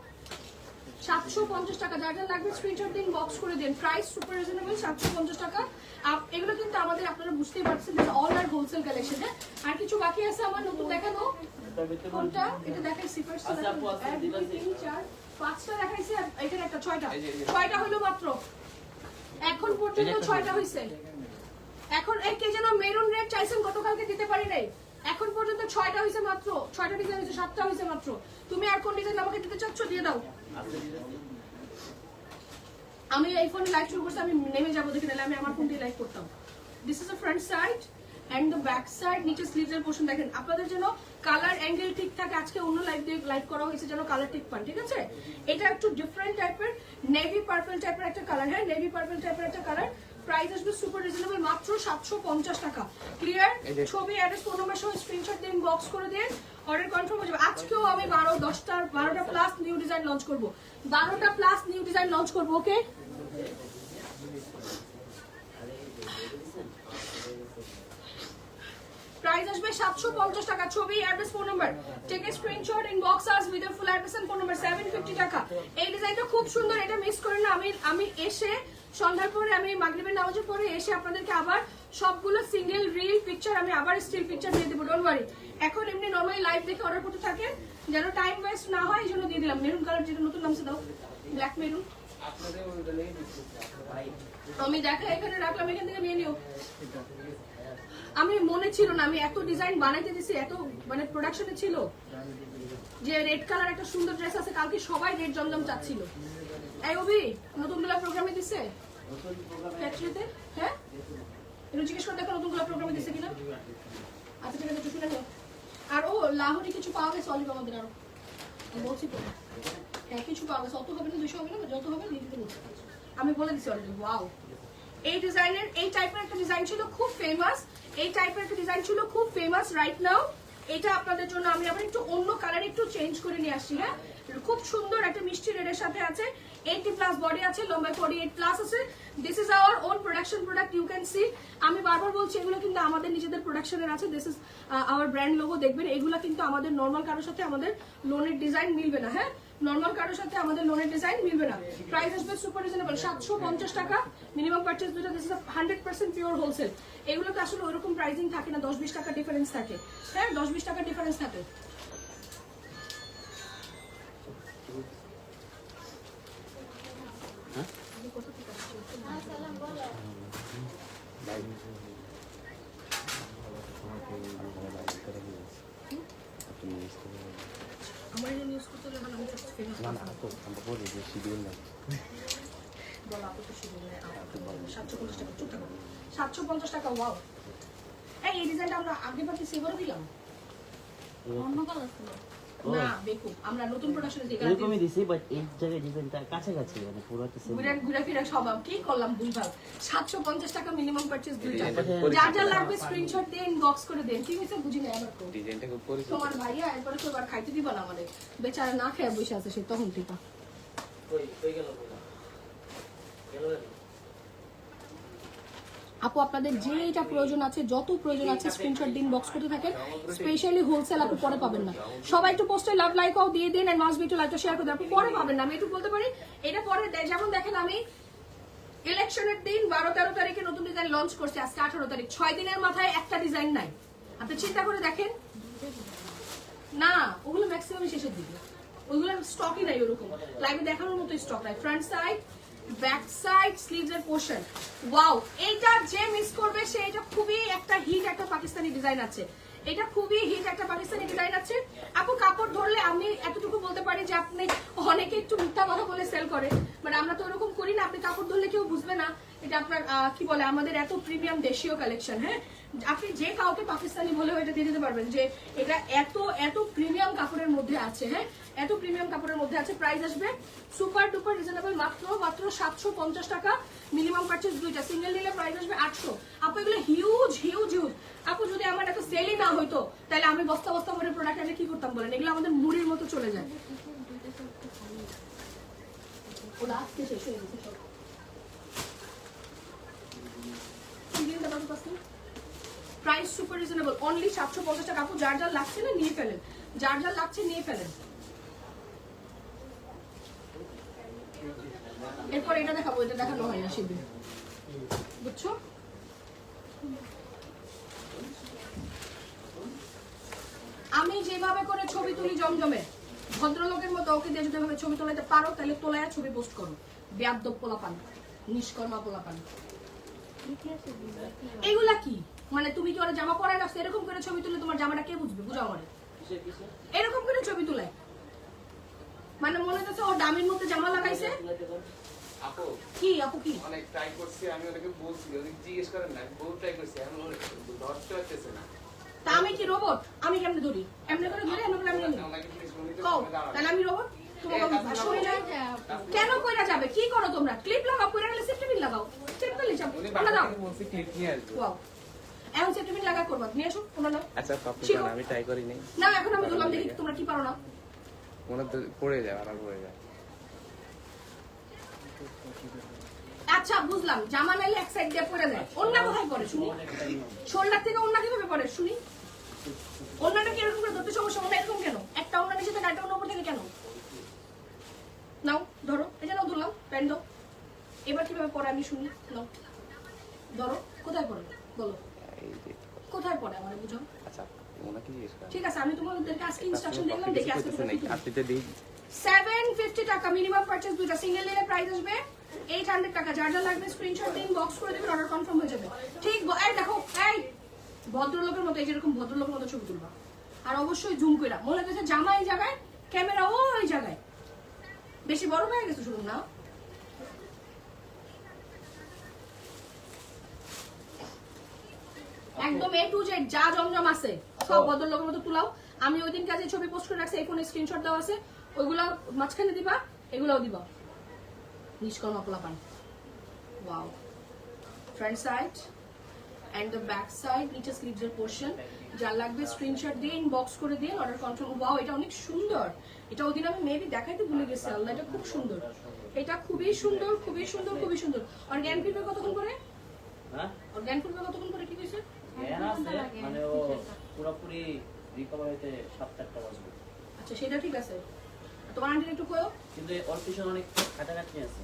750 টাকা। যার যার লাগবে স্ক্রিনশট দিন, বক্স করে দিন। প্রাইস সুপার রিজনেবল, 750 টাকা। এগুলো কিন্তু আমাদের, আপনারা বুঝতেই পারছেন যে অল আর হোলসেল কালেকশন। আর কিছু বাকি আছে আমার নতুন দেখানো, কোনটা? এটা দেখাইছি ফার্স্ট, 1 2 3 4 5টা দেখাইছি, আর এটার একটা 6টা হলো মাত্র। এখন পর্যন্ত 6টা হইছে। এখন এই কে যেন মেরুন রেড চাইছেন, গতকালকে দিতে পারি নাই, এখন পর্যন্ত 6টা হইছে মাত্র। 6টা ডিজাইন হইছে, 7টা হইছে মাত্র। তুমি আর কোন ডিজাইন আমাকে দিতে চাচ্ছ, দিয়ে দাও। আমি এই ফোনে লাইভ শুরু করছি, আমি নেমে যাবো, দেখে নিলে আমি আমার ফোন দিয়ে লাইভ করতাম। This is the front side and the back side. নিচে স্লিভসের পোর্শন দেখেন, আপনাদের জন্য কালার অ্যাঙ্গেল ঠিক থাকে। আজকে অন্য লাইভ করা হয়েছে যেন কালার ঠিক পান, ঠিক আছে? এটা একটু ডিফারেন্ট টাইপের নেভি পার্পল টাইপের একটা কালার। হ্যাঁ, নেভি পার্পল টাইপের একটা কালার। প্রাইস আসবে সুপার রিজনেবল, মাত্র 750 টাকা। ক্লিয়ার? ছবি, অ্যাড্রেস, ফোন নাম্বার সহ স্ক্রিনশট দিন, বক্স করে দিন, অর্ডার কনফার্ম হয়ে যাবে। আজকেও আমি 12টা প্লাস নিউ ডিজাইন লঞ্চ করব, 12টা প্লাস নিউ ডিজাইন লঞ্চ করব। ওকে, প্রাইস আসবে 750 টাকা। ছবি, address, phone number, take a screenshot, inbox us with your full address and phone number. 750 টাকা। এই ডিজাইনটা খুব সুন্দর, এটা মিস করেন না। আমি এসে সন্ধ্যার পরে, আমি মাগরিবের নামাজের পরে এসে আপনাদেরকে আবার সবগুলো সিঙ্গেল রিল পিকচার, আমি আবার স্টিল পিকচার দিয়ে দেবো, ডোন্ট ওয়ারি। এখন এমনি নরমালি লাইভ দেখে অর্ডার করতে থাকেন, যেন টাইম ওয়েস্ট না হয়, এই জন্য দিয়ে দিলাম। মেরুন কালার, যেটা নতুন নামছে দাও, ব্ল্যাক মেরুন। আমি দেখা এখানে রাখলাম, এখান থেকে নিয়ে নিও। আমি মনে ছিল না, আমি এত ডিজাইন বানাইতে দিছি, এত মানে প্রোডাকশনে ছিল যে রেড কালার একটা সুন্দর ড্রেস আছে, কালকে সবাই রেড জমজম চাচ্ছিল। এই অভি, নতুনগুলো প্রোগ্রামে দিছে ফ্যাক্টরিতে? হ্যাঁ, একটু জিজ্ঞেস করে দেখো নতুনগুলো প্রোগ্রামে দিছে কিনা। আচ্ছা ঠিক আছে, একটু শুনে নিও। আর ও লাহোরি কিছু পাওয়া গেছে অলিভ আমাদের, আরো আমি বলছি তো, হ্যাঁ কিছু পাওয়া গেছে। অত হবে না, 200 হবে না, যত হবে দিয়ে দিতে বলছি, আমি বলে দিচ্ছি অলরেডি। ওয়াও, এই ডিজাইনের, এই টাইপের একটা ডিজাইন ছিল খুব ফেমাস, এই টাইপের একটা ডিজাইন ছিল খুব ফেমাস রাইট নাও। এটা আপনাদের জন্য আমি আবার একটু অন্য কালার একটু চেঞ্জ করে নিয়ে আসছি। হ্যাঁ, খুব সুন্দর একটা মিষ্টি রেডের সাথে আছে। 80+ বডি আছে, লম্বা 48+ আছে। This is our own production product, you can see. আমি বারবার বলছি এগুলো কিন্তু আমাদের নিজেদের প্রোডাকশনের আছে। This is our brand logo, দেখবেন এগুলো কিন্তু আমাদের নর্মাল কারোর সাথে আমাদের লোনের ডিজাইন মিলবে না। হ্যাঁ, নর্মাল কারোর সাথে আমাদের লোনের ডিজাইন মিলবে না। প্রাইস আসবে সুপার রিজনেবল, 750 টাকা। মিনিমাম পারচেজ দুটো। This is 100% pure wholesale. এগুলোতে আসলে ওরকম প্রাইসিং থাকে না, 10-20 টাকা ডিফারেন্স থাকে। হ্যাঁ, 10-20 টাকা ডিফারেন্স থাকে। আমার এই নিউজ করতে হলে আমি জাস্ট ফেমাস না না, তো আমরা বলি যে শিডিউল নাই। বলা আপু তো শুরু করে 750 টাকা। চুপ থাকো, 750 টাকা। ওয়াও, এই ডিজাইনটা আমরা আগে বাকি সেভারে দিলাম অন্য কালার ছিল। না বেকু, আমরা নতুন প্রোডাকশনে দিই। এরকমই দিছি, বাট এই জায়গায় ডিজাইনটা কাছাকাছি, মানে পুরো একটা সেম। ঘুরে ফিরে সব কি করলাম ভুলভাল। 750 টাকা মিনিমাম পারচেজ দুইটা। যার যা লাগবে স্ক্রিনশট দিয়ে ইনবক্স করে দেন। কি হইছে বুঝি না আবার। ডিজাইনটা খুব পরিচিত। তোমার ভাইয়া এরপরে তো এবার খাইতে দিবা না আমাদের, বেচারা না খেয়ে বসে আছে সে তখন থেকে। আপু আপনাদের যেটা প্রয়োজন আছে, যত প্রয়োজন আছে স্ক্রিনশট দিন, বক্স করতে থাকেন। স্পেশালি হোলসেল আপু পরে পাবেন না। সবাই একটু পোস্টে লাভ লাইকও দিয়ে দিন, এন্ড মাস্ট বি টু লাইকটা শেয়ার করে দেন। আপু পরে পাবেন না, আমি একটু বলতে পারি এটা পরে যেমন দেখেন আমি ইলেকশনের দিন 12-13 তারিখে নতুন ডিজাইন লঞ্চ করছি, আজকে 18 তারিখ, 6 দিনের মাথায় একটা ডিজাইন নাই। আপনি চিন্তা করে দেখেন না, ওগুলো ম্যাক্সিমাম শেষের দিকে, ওইগুলো স্টকই নাই ওরকম, লাইভে দেখানোর মতো স্টক নাই। Front side, back side, sleeves এর পোর্শন। ওয়াও, এইটা যে মিস করবে সে, এটা খুবই একটা হিট একটা পাকিস্তানি ডিজাইন আছে, এটা খুবই হিট একটা পাকিস্তানি ডিজাইন আছে। আপু কাপড় ধরলে আমি এতটুকু বলতে পারি যে আপনি অনেকে একটু মিথ্যা কথা বলে সেল করে, বাট আমরা তো ওরকম করি না। আপনি কাপড় ধরলে কেউ বুঝবে না এটা আপনার কি বলে আমাদের এত প্রিমিয়াম দেশীয় কালেকশন। হ্যাঁ, আপনি যে কাউকে পাকিস্তানি বলেও এটা দিয়ে দিতে পারবেন যে এটা এত এত প্রিমিয়াম কাপড়ের মধ্যে আছে। হ্যাঁ, এত প্রিমিয়াম কাপড়ের মধ্যে আছে। প্রাইস আসবে সুপার ডুপার রিজনেবল, মাত্র 750 টাকা। মিনিমাম পারচেজ দুইটা, সিঙ্গেল নিলে প্রাইস আসবে 800। আপু এগুলো হিউজ হিউজ হিউজ। আপু যদি আমার এত সেলই না হইতো তাহলে আমি বস্তা বস্তা করে প্রোডাক্ট এনে কি করতাম বলেন? এগুলো আমাদের মুড়ির মতো চলে যায়। ওটা আজকে শেষ হয়ে গেছে সব। প্রাইস সুপার রিজনেবল, অনলি 750 টাকা। আপু যার যার লাগছে না নিয়ে ফেলেন, যার যার লাগছে নিয়ে ফেলেন। এরপর এটা দেখাবো, এটা দেখানো হয় না শিবির, বুঝছো? আমি যেভাবে করে ছবি তুলি জমজমে ভদ্রলোকের মতো, ওকে দিয়ে যদি এভাবে ছবি তোলাতে পারো তাহলে তোলায় ছবি পোস্ট করো। বেয়াদব পোলাপান, নিষ্কর্মা পোলাপান। এইগুলা কি মানে? তুমি কি ওরা জামা পরায় রাখছো? এরকম করে ছবি তুলে তোমার জামাটা কে বুঝবে? বুঝাও আমারে। এরকম করে ছবি তুলে মানে মনে হচ্ছে ও দামের মধ্যে জামা লাগাইছে। আপু কি আপু কি অনেক ট্রাই করছি, আমি ওনাকে বলছি, ওদিক জিজ্ঞেস করেন না, বহুত ট্রাই করছি, এখন ধরতে পারতেছে না। তা আমি কি রোবট? আমি কেমনে ধরি? এমনি করে ধরে এমনি করে আমি ধরি। ওনাকে প্লিজ বলতে কও তাহলে আমি রোবট? তোমাকে শুনি না কেন? কইরা যাবে? কি করো তোমরা? ক্লিপ লাগাও, কইরা গেলে সেফটিপিন লাগাও, সেফটিপিন লাগাও, উনি ওনা দাও। বাবা বলছি ক্লিপ নিয়ে আসবো। ওয়াও, এখন সেফটিপিন লাগা করবা, নিয়ে আসো, ওনা নাও। আচ্ছা পাপু শিখো। আমি ট্রাই করি নাই, না এখন আমি ধরলাম, দেখি তোমরা কি পারো না। মনে তো পড়ে যায়, আবার পড়ে যায়। আচ্ছা বুঝলাম, জামা নাইলে এক সাইড দিয়ে পরে যায়, ওন্না কোথায় পরে শুনি? শোল্ডার থেকে ওন্না কিভাবে পরে শুনি? ওন্নাটা কি এরকম করে ধরতে সমস্যা? ওন্না এরকম কেন? একটা ওন্না নিচে থেকে একটা ওন্না উপর থেকে কেন? নাও ধরো, এটা নাও ধরলাম, প্যান্ট দাও। এবার কিভাবে পরে আমি শুনি? নাও ধরো, কোথায় পরে বলো, এই যে কোথায় পরে আমার বুঝাও। আচ্ছা ওনাকে জিজ্ঞেস করেন ঠিক আছে, আমি তোমাদেরকে আজকে ইনস্ট্রাকশন দেখলাম, দেখে আজকে তোমরা কি করবে? আপনি তো দিই 750 টাকা মিনিমাম পারচেজ, দুইটা সিঙ্গেল নিলে প্রাইস আসবে 800 টাকা। যার যা লাগবে স্ক্রিনশট দিন, বক্স করে দিবেন, অর্ডার কনফার্ম হয়ে যাবে। ঠিক, এই দেখো, এই ভদ্রলোকের মতো, এই যেরকম ভদ্রলোকের মতো ছবি তুলবা, আর অবশ্যই জুম কইরা। মনে হচ্ছে জামা এই জায়গায়, ক্যামেরা ওই জায়গায়। বেশি বড় হয়ে গেছে শুনুন না। একদম A to Z যা জমজম আছে সব ভদ্রলোকের মতো তুলাও। আমি ওই দিন কাজে ছবি পোস্ট করে রাখছি, এই ফোনে স্ক্রিনশট দেওয়া আছে, ওইগুলো মাঝখানে দিবা, এগুলোও দিবা। নিষ্কর্মা পোলাপান। Wow, front side and the back side, নিচে স্লিভস এর পোরশন। যা লাগবে স্ক্রিনশট দিয়ে ইনবক্স করে দিয়ে অর্ডার কনফার্ম। ওয়াও, এটা অনেক সুন্দর। এটা ওদিন আমি মেবি দেখাইতে ভুলে গেছি। আল্লাহ, এটা খুব সুন্দর, এটা খুবই সুন্দর, খুবই সুন্দর, খুবই সুন্দর। আর জ্ঞান ফিরবে কতক্ষণ করে? হ্যাঁ আর জ্ঞান ফিরবে কতক্ষণ করে? কি কইছে? জ্ঞান আছে, মানে ও পুরোপুরি রিকভার হইতে 7-8টা বাজবে। আচ্ছা, সেটা ঠিক আছে। তোমার আন্টি একটু কয়ো। কিন্তু ওর পিছনে অনেক খাটাখাটনি আছে।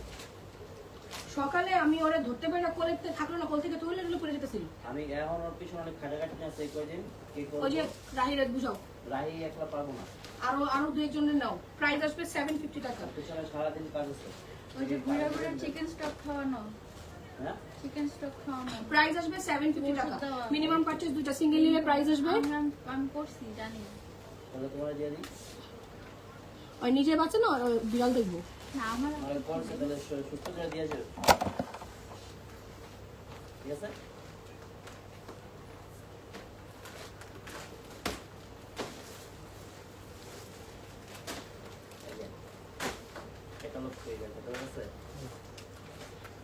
সকালে আমি ওরে ধরতে পারি না, কোলে থাকলো না, কোল থেকে তুলে নিলে পড়ে যেতেছিল। আমি এখন ওর পিছনে অনেক খাটাখাটনি আছে। এই কয়দিন কি ওই যে করব? রাহিরে বুঝাও, রাহি একলা পারবো না, আরো দু একজনের নাও। প্রাইস আসবে 750 টাকা। ওর পিছনে সারাদিন কাজ আছে। ওই যে ঘুরে ঘুরে চিকেন স্টক খাওয়ানো, হ্যাঁ চিকেন স্টক খাওয়ানো। প্রাইস আসবে 750 টাকা। মিনিমাম পারচেজ দুইটা সিঙ্গেল নিলে প্রাইস আসবে। আমি করছি, জানি। তাহলে তোমার দিয়ে দিই। ওই নিজে বাচ্চা না, ওই বিড়াল দেখবো। না, আমার আমার করছে তাহলে সুস্থ করে দিয়েছে, ঠিক আছে। এই যে, এটা লোক হয়ে গেছে, ঠিক আছে।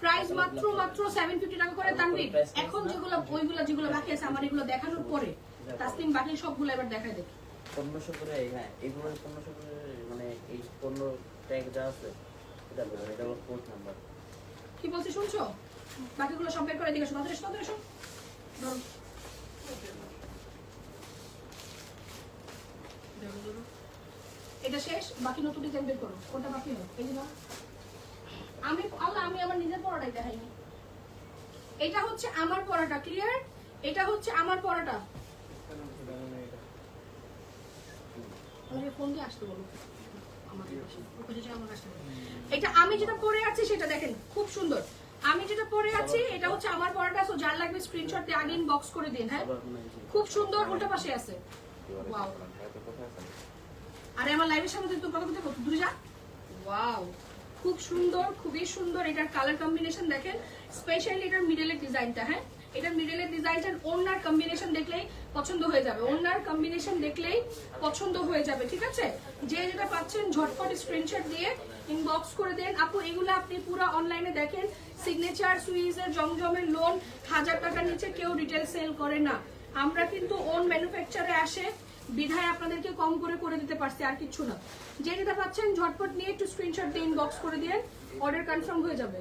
প্রাইস মাত্র 750 টাকা করে। তানভীর, এখন যেগুলো বাকি আছে আমার এগুলো দেখানোর পরে তাসলিম বাকি সবগুলো এবার দেখাই দেবে। 1500 করে, হ্যাঁ এগুলো 1500 করে, মানে এই 15 ট্যাগ যা আছে এটা বলো, এটা হলো কোড নাম্বার। কি বলছি শুনছো? বাকিগুলো সব বের করে দিকে শোনা ধরে শোনা ধরে শোন। ধরো ধরো ধরো। এটা শেষ, বাকি নতুন ডিজাইন বের করো। কোনটা বাকি হয়? এই যে নাও। আমি আমার নিজের পড়াটাই দেখাইনি। এটা হচ্ছে আমার পড়াটা, ক্লিয়ার? এটা হচ্ছে আমার পড়াটা। ফোন দিয়ে আসতে বলো আমাদের পাশে, ওকে যে আমার কাছে। এটা আমি যেটা পরে আছি সেটা দেখেন, খুব সুন্দর। আমি যেটা পরে আছি এটা হচ্ছে আমার পড়াটা। সো যার লাগবে স্ক্রিনশট দিয়ে আগে ইনবক্স করে দিন। হ্যাঁ, খুব সুন্দর। উল্টা পাশে আছে। ওয়াও, আরে আমার লাইভের সামনে তুই কথা বলতে কত দূরে যা। ওয়াও, খুব সুন্দর, খুবই সুন্দর। এটার কালার কম্বিনেশন দেখেন, স্পেশালি এটার মিডলের ডিজাইনটা। হ্যাঁ, এটার মিডলের ডিজাইনটার ওড়নার কম্বিনেশন দেখলেই পছন্দ হয়ে যাবে। ওড়নার কম্বিনেশন দেখলেই পছন্দ হয়ে যাবে, ঠিক আছে? যে যেটা পাচ্ছেন ঝটপট স্ক্রিনশট দিয়ে ইনবক্স করে দেন। আপু এগুলো আপনি পুরো অনলাইনে দেখেন, সিগনেচার, সুইজের, জমজমের লোন 1000 টাকার নিচে কেউ রিটেল সেল করে না। আমরা কিন্তু ওন ম্যানুফ্যাকচারে আসে বিধায় আপনাদেরকে কম করে দিতে পারছি, আর কিছু না। যে যেটা পাচ্ছেন ঝটপট নিয়ে একটু স্ক্রিনশট দিয়ে ইনবক্স করে দিয়ে অর্ডার কনফার্ম হয়ে যাবে।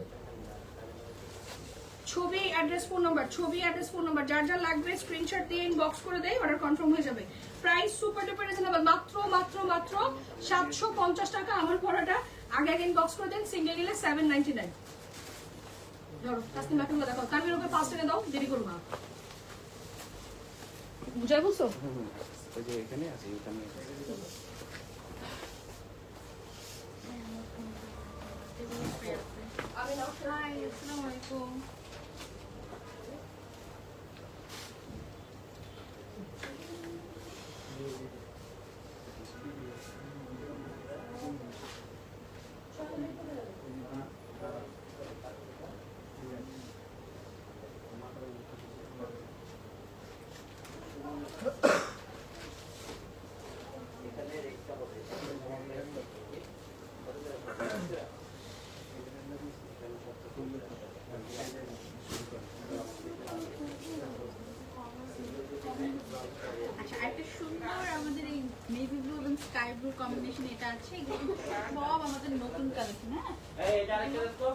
ছবি, অ্যাড্রেস, ফোন নাম্বার, ছবি, অ্যাড্রেস, ফোন নাম্বার, যার যা লাগবে স্ক্রিনশট দিয়ে ইনবক্স করে দেয়, অর্ডার কনফার্ম হয়ে যাবে। প্রাইস সুপার ডুপার রিজনেবল, মাত্র 750 টাকা। আমার পড়াটা আগে ইনবক্স করে দেন, সিঙ্গেল নিলে 799। ধরো কাস্টম ব্যাকগুলো দেখো, তারপরে ওকে 5 টাকা দাও, দেরি করো না। বুঝাই বলছো? ওই যে এখানে আছে, এখানে আমি নাও। হাই, আসসালামু আলাইকুম। আচ্ছা, একটা সুন্দর আমাদের এই নেভি ব্লু এবং স্কাই ব্লু কম্বিনেশন এটা আছে। এগুলো কিন্তু সব আমাদের নতুন কালেকশন। হ্যাঁ, এই এটা আরেকটা দেখো।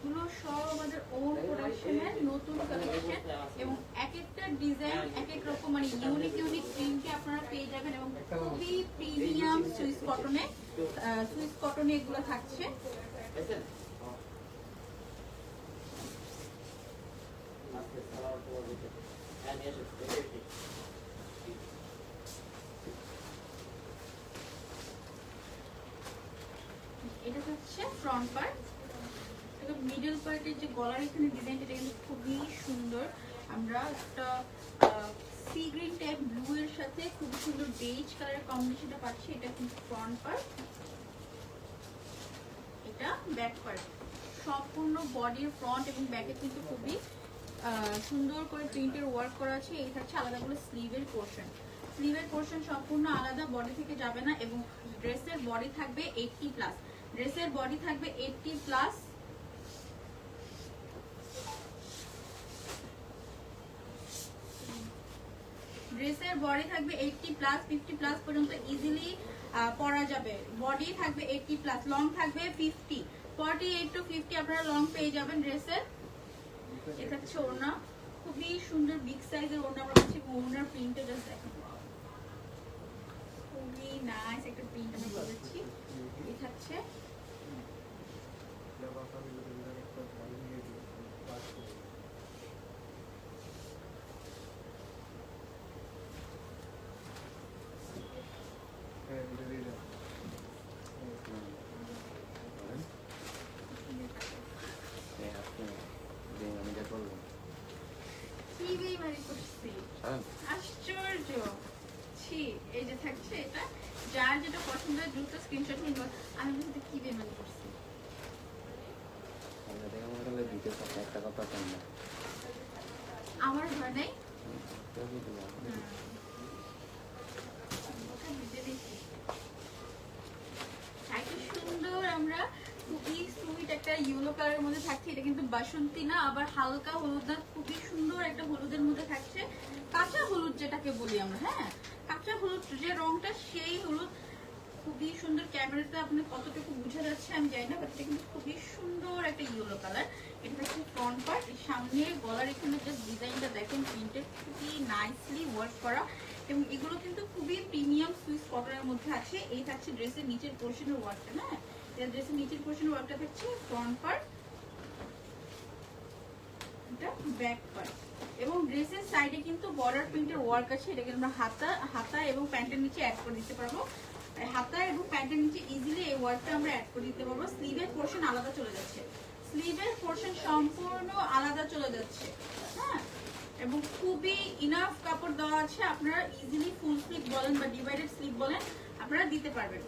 এগুলো সব আমাদের ওন প্রোডাকশনের নতুন কালেকশন এবং এক একটা ডিজাইন এক এক রকম মানে ইউনিক প্রিন্টে আপনারা পেয়ে যাবেন এবং খুবই প্রিমিয়াম সুইস কটনে এগুলো থাকছে। এটা হচ্ছে ফ্রন্ট পার্ট, মিডল পার্টের যে গলার এখানে ডিজাইনটা এটা কিন্তু খুবই সুন্দর। আমরা একটা সি গ্রিন টাইপ ব্লু এর সাথে খুব সুন্দর বেজ কালারের কম্বিনেশনটা পাচ্ছি। এটা কিন্তু ফ্রন্ট পার্ট, এটা ব্যাক পার্ট। সম্পূর্ণ বডির ফ্রন্ট এবং ব্যাকে কিন্তু খুবই সুন্দর করে প্রিন্টের ওয়ার্ক করা আছে। এই থাকছে আলাদা করে স্লিভের পোর্শন। স্লিভের পোর্শন সম্পূর্ণ আলাদা, বডি থেকে যাবে না এবং ড্রেসের বডি থাকবে 80+। ড্রেসের বডি থাকবে 80+। ড্রেসের বডি থাকবে 80+, 50+ পর্যন্ত ইজিলি পরা যাবে। বডি থাকবে 80+, লং থাকবে 50, 48 to 50 আপনারা লং পেয়ে যাবেন ড্রেসের। এটা হচ্ছে ওড়না, খুবই সুন্দর বিগ সাইজের ওড়না আমরা পাচ্ছি। ওড়নার প্রিন্টটা জাস্ট দেখেন, খুবই নাইস একটা প্রিন্ট আমরা করেছি। এই থাকছে আশ্চর্য ছি। এই যে থাকছে এটা, যার যেটা পছন্দ হয় দ্রুত স্ক্রিনশট নিন। আমি বলতে কি বেমানি করছি, আমার ভয় নাই। সুন্দর আমরা খুবই সুইট একটা ইয়েলো কালারের মধ্যে থাকছে। এটা কিন্তু বাসন্তী না, আবার হালকা হলুদ না, খুবই সুন্দর একটা হলুদের মধ্যে থাকছে। কাঁচা হলুদ যেটাকে বলি আমরা, হ্যাঁ কাঁচা হলুদ যে রংটা সেই হলুদ। খুবই সুন্দর, ক্যামেরাতে আপনার কতটুকু বোঝা যাচ্ছে আমি জানি না, বাট এটা কিন্তু খুবই সুন্দর একটা ইয়েলো কালার। এটা হচ্ছে ফ্রন্ট পার্ট। সামনে গলার এখানে যে ডিজাইনটা দেখেন, প্রিন্টে খুবই নাইসলি ওয়ার্ক করা এবং এগুলো কিন্তু খুবই প্রিমিয়াম সুইস কটনের মধ্যে আছে। এই থাকছে ড্রেসের নিচের পোর্শনের ওয়ার্কটা, হ্যাঁ এটা ড্রেসের নিচের পোর্শনের ওয়ার্কটা থাকছে ফ্রন্ট পার্ট, এটা ব্যাক পার্ট এবং ড্রেসের সাইডে কিন্তু বর্ডার প্রিন্টের ওয়ার্ক আছে। এটাকে আমরা হাতা এবং প্যান্টের নিচে অ্যাড করে দিতে পারবো। হাতা এবং প্যান্টের নিচে ইজিলি এই ওয়ার্কটা আমরা অ্যাড করে দিতে পারবো। স্লিভের পোর্শন আলাদা চলে যাচ্ছে, স্লিভের পোর্শন সম্পূর্ণ আলাদা চলে যাচ্ছে, হ্যাঁ এবং খুবই ইনাফ কাপড় দেওয়া আছে। আপনারা ইজিলি ফুল স্লিভ বলেন বা ডিভাইডেড স্লিভ বলেন আপনারা দিতে পারবেন।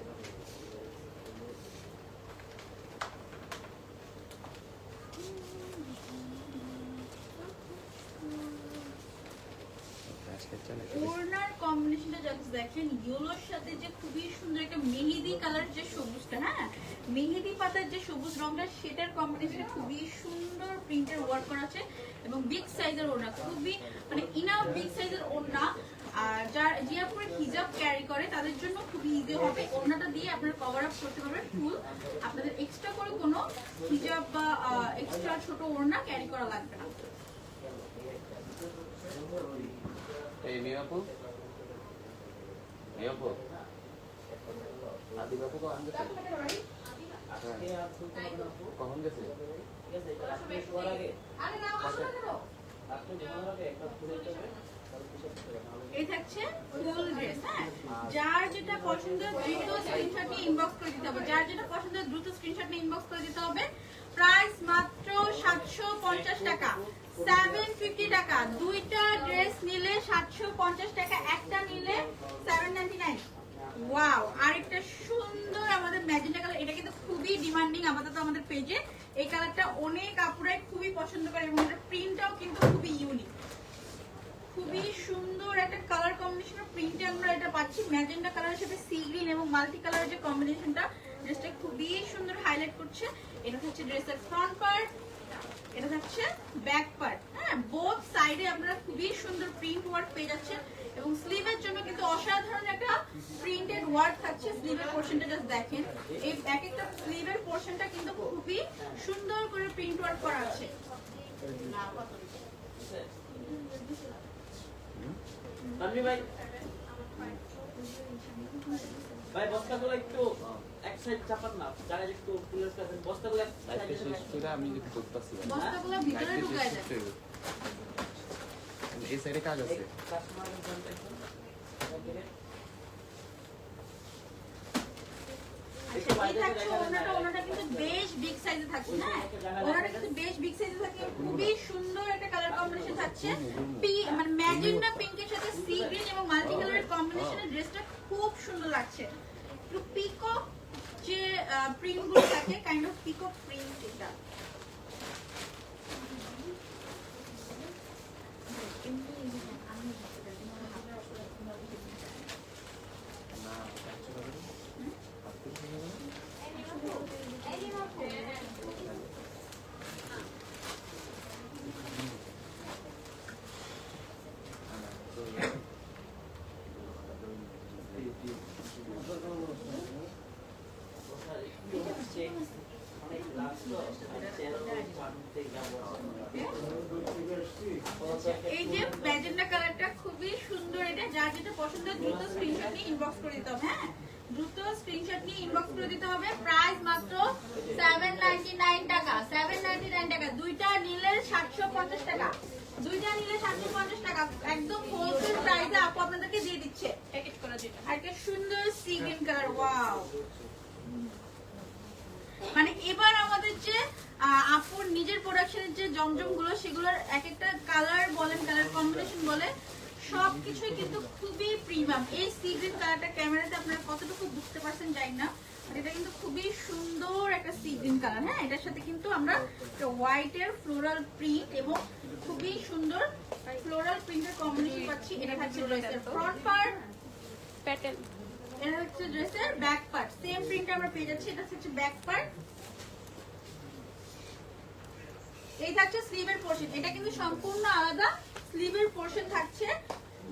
ওড়নার কম্বিনেশনটা জাস্ট দেখেন, ইয়েলোর সাথে যে খুবই সুন্দর একটা মেহেদি কালার যে সবুজটা, হ্যাঁ মেহেদি পাতার যে সবুজ রংটা, সেটার কম্বিনেশনে খুবই সুন্দর প্রিন্টের ওয়ার্ক করা আছে এবং বিগ সাইজের ওড়না, খুবই মানে ইনাফ বিগ সাইজের ওড়না। আর যে আপনারা হিজাব ক্যারি করে তাদের জন্য খুবই ইজি হবে। ওড়নাটা দিয়ে আপনারা কভার আপ করতে পারবেন ফুল, আপনাদের এক্সট্রা করে কোনো হিজাব বা এক্সট্রা ছোট ওড়না ক্যারি করা লাগবে না। এই মেয়াপু আদি বাপু কখন গেছে? কখন গেছে? এই থাকছে ফুল ড্রেস, হ্যাঁ যার যেটা পছন্দ দ্রুত স্ক্রিনশট নিয়ে ইনবক্স করে দিতে হবে। যার যেটা পছন্দ দ্রুত স্ক্রিনশট নিয়ে ইনবক্স করে দিতে হবে। প্রাইস মাত্র 750 টাকা, 750 টাকা। দুইটা ড্রেস নিলে 750 টাকা, একটা নিলে 799। ওয়াও, আরেকটা সুন্দর আমাদের ম্যাজেন্টা কালার, এটা কিন্তু খুবই ডিমান্ডিং আপাতত আমাদের পেজে। এই কালারটা অনেক আপুরাই খুবই পছন্দ করে এবং এটার প্রিন্টটাও কিন্তু খুবই ইউনিক, খুবই সুন্দর একটা কালার কম্বিনেশন প্রিন্টে আমরা এটা পাচ্ছি। ম্যাজেন্টা কালারের সাথে সি গ্রিন এবং মাল্টি কালারের যে কম্বিনেশনটা ড্রেসটা খুবই সুন্দর হাইলাইট করছে। এটা হচ্ছে ড্রেসের ফ্রন্ট পার্ট, এটা হচ্ছে ব্যাক পার্ট, হ্যাঁ বোথ সাইডে আপনারা খুবই সুন্দর প্রিন্ট ওয়ার্ক পেয়ে যাচ্ছেন এবং স্লিভের জন্য কিন্তু অসাধারণ একটা প্রিন্টেড ওয়ার্ক থাকছে। স্লিভের পোর্শনটা জাস্ট দেখেন, এই এক একটা স্লিভের পোর্শনটা কিন্তু খুব খুবই সুন্দর করে প্রিন্ট ওয়ার্ক করা আছে। তানভীর ভাই ভাই বস্তাগুলো একটু এক সাইড চাপান না, যারা একটু ফুলের কাছে বস্তাগুলো এক সাইডে সেটা আমি যদি করতেছি বস্তাগুলো ভিতরে ঢুকায় দেয়। এই সাইডে কাজ আছে। কাস্টমারের জন্য একদম আচ্ছা, এই থাকছে ওনাটা কিন্তু বেশ বিগ সাইজে থাকছে, হ্যাঁ ওনাটা কিন্তু বেশ বিগ সাইজে থাকে। খুবই সুন্দর একটা কালার কম্বিনেশন থাকছে, মানে ম্যাজেন্টা পিঙ্কের সাথে সি গ্রিন এবং মাল্টি কালারের কম্বিনেশনের ড্রেসটা খুব সুন্দর লাগছে। একটু পিকক যে প্রিন্ট গুলো থাকে, কাইন্ড অফ পিকক প্রিন্ট এটা। এই যে ম্যাজেন্টা কালারটা খুবই সুন্দর, এটা যার যেটা পছন্দ দ্রুত স্ক্রিনশট নিয়ে ইনবক্স করে দিতে হবে। হ্যাঁ দ্রুত স্ক্রিনশট নিয়ে ইনবক্স করে দিতে হবে। প্রাইস মাত্র 799 টাকা, 799 টাকা। দুইটা নিলে 750 টাকা, দুইটা নিলে 750 টাকা, একদম হোলসেল প্রাইসে আপু আপনাদেরকে দিয়ে দিচ্ছে প্যাকেট করা যেটা। আর একটা সুন্দর সি গ্রিন কালার, ওয়াও। মানে এবার আমাদের যে আপুর নিজের প্রোডাকশনের যে জমজম গুলো, সেগুলোর এক একটা কালার বলেন, কালার কম্বিনেশন বলে, সবকিছুই কিন্তু খুবই প্রিমিয়াম। এই সি গ্রিন কালারটা ক্যামেরাতে আপনারা কতটুকু বুঝতে পারছেন জানি না, এটা কিন্তু খুবই সুন্দর একটা সি গ্রিন কালার। হ্যাঁ এটার সাথে কিন্তু আমরা হোয়াইটের ফ্লোরাল প্রিন্ট এবং খুবই সুন্দর ফ্লোরাল প্রিন্টের কম্বিনেশন পাচ্ছি। এটা থাকছে ড্রেসের ফ্রন্ট পার্ট, প্যাটার্ন, এটা হচ্ছে ড্রেসের ব্যাক পার্ট, সেম প্রিন্ট আমরা পেয়ে যাচ্ছি। এটা হচ্ছে ব্যাক পার্ট, এই থাকছে স্লিভের পোরশন। এটা কিন্তু সম্পূর্ণ আলাদা স্লিভের পোরশন থাকছে।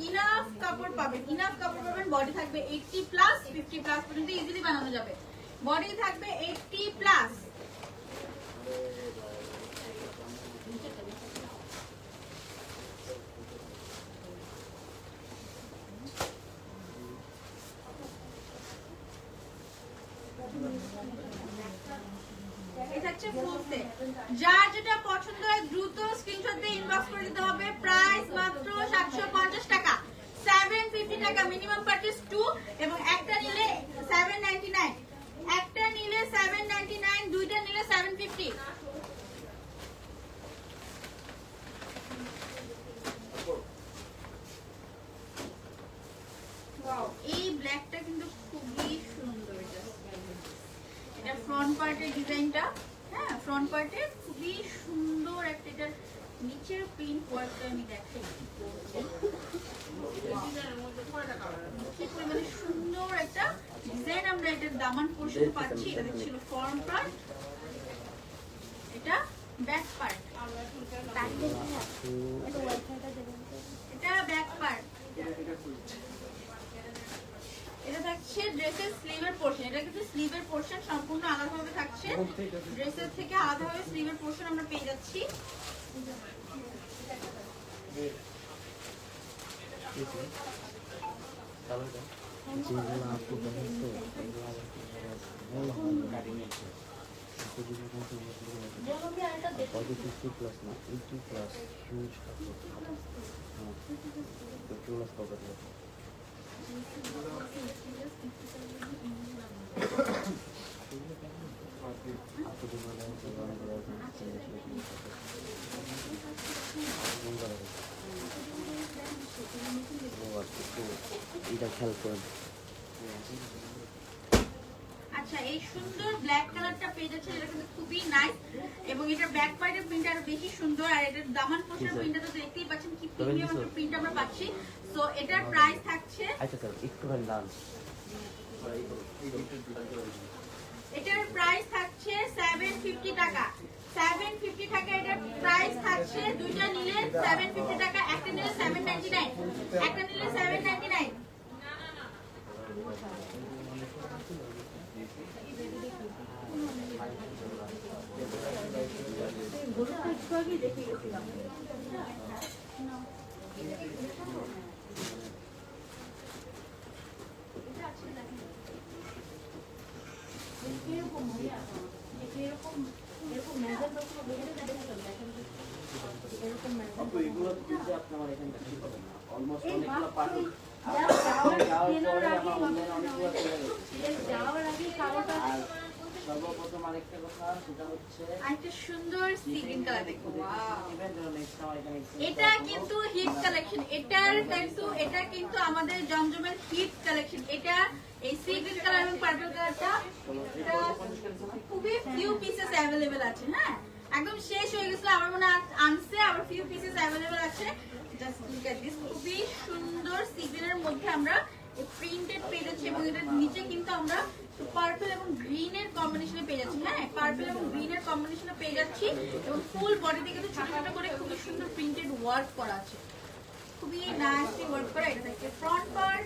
ইনাফ কাপড় পাবেন, ইনাফ কাপড় পাবেন। বডি থাকবে 80 প্লাস 50 প্লাস পর্যন্ত ইজিলি বানানো যাবে। বডি থাকবে 80 প্লাস। যার যেটা পছন্দ হয় দ্রুত স্ক্রিনশট দিয়ে ইনবক্স করে দিতে হবে। প্রাইস মাত্র 750 টাকা, 750 টাকা মিনিমাম পারচেজ 2, এবং একটা নিলে 799, একটা নিলে 799, দুইটা নিলে 750। ওয়াও, এই ব্ল্যাকটা কিন্তু খুবই সুন্দর। এটা ফ্রন্ট পার্টের ডিজাইনটা, হ্যাঁ ফ্রন্ট পার্টে খুবই সুন্দর একটা, এটার নিচের প্রিন্ট ওয়ার্কটা আমি দেখাই। কি পরিমাণে সুন্দর একটা ডিজাইন আমরা এটার দামান পোরশন পাচ্ছি। এটা ছিল ফ্রন্ট পার্ট, এটা ব্যাক পার্ট, এটা ব্যাক পার্ট। এটা থাকছে ড্রেসের স্লিভের পোরশন। এটা কিন্তু স্লিভের পোরশন সম্পূর্ণ আলাদাভাবে থাকছে, ড্রেসের থেকে আলাদাভাবে স্লিভের পোরশন আমরা পেয়ে যাচ্ছি। আচ্ছা, এই সুন্দর ব্ল্যাক কালারটা পেয়ে যাচ্ছে, এটা কিন্তু খুবই নাইস, এবং এটার ব্যাক পার্টের প্রিন্ট আরো বেশি সুন্দর। আর এটার দামান পোর্শনের প্রিন্টটা তো দেখতেই পাচ্ছেন কি প্রিমিয়াম একটা প্রিন্ট আমরা পাচ্ছি। সো এটার প্রাইস থাকছে, এটার প্রাইস থাকছে 750 টাকা, 750 টাকা এটার প্রাইস থাকছে। দুইটা নিলে 750 টাকা, একটা নিলে 799, একটা নিলে 799। গরুটা একটু আগে দেখে গেছিলাম। আপু এগুলো দিতে আপনি আমার এখানে কিছু পাবেন না অলমোস্ট এই অনেকগুলো মাত্র পার্টি যাওয়ার আমার আগে অনলাইনে অনেকগুলো চলে গেছে যাওয়ার আগে কালোটা আর সর্বপ্রথম আরেকটা কথা সেটা হচ্ছে আরেকটা সুন্দর সিগিন কালার দেখো, ওয়াও। নেক্সট আমার এখানে এটা কিন্তু হিট কালেকশন, এটা কিন্তু আমাদের জমজমের হিট কালেকশন। এটা এই সি গ্রিন কালার এবং পার্পল কালারটা এটা খুবই ফিউ পিসেস অ্যাভেলেবেল আছে। হ্যাঁ, একদম শেষ হয়ে গেছিল, আমার মনে হয় আনছে, আবার ফিউ পিসেস অ্যাভেলেবেল আছে। জাস্ট লুক এট দিস, খুবই সুন্দর সি গ্রিনের মধ্যে আমরা প্রিন্টেড পেয়ে যাচ্ছি এবং এটার নিচে কিন্তু আমরা পার্পল এবং গ্রিনের কম্বিনেশনে পেয়ে যাচ্ছি। হ্যাঁ, পার্পল এবং গ্রিনের কম্বিনেশনে পেয়ে যাচ্ছি এবং ফুল বডিতে কিন্তু ছোট ছোট করে খুবই সুন্দর প্রিন্টেড ওয়ার্ক করা আছে, খুবই নাইসলি ওয়ার্ক করা। এটা হচ্ছে ফ্রন্ট পার্ট,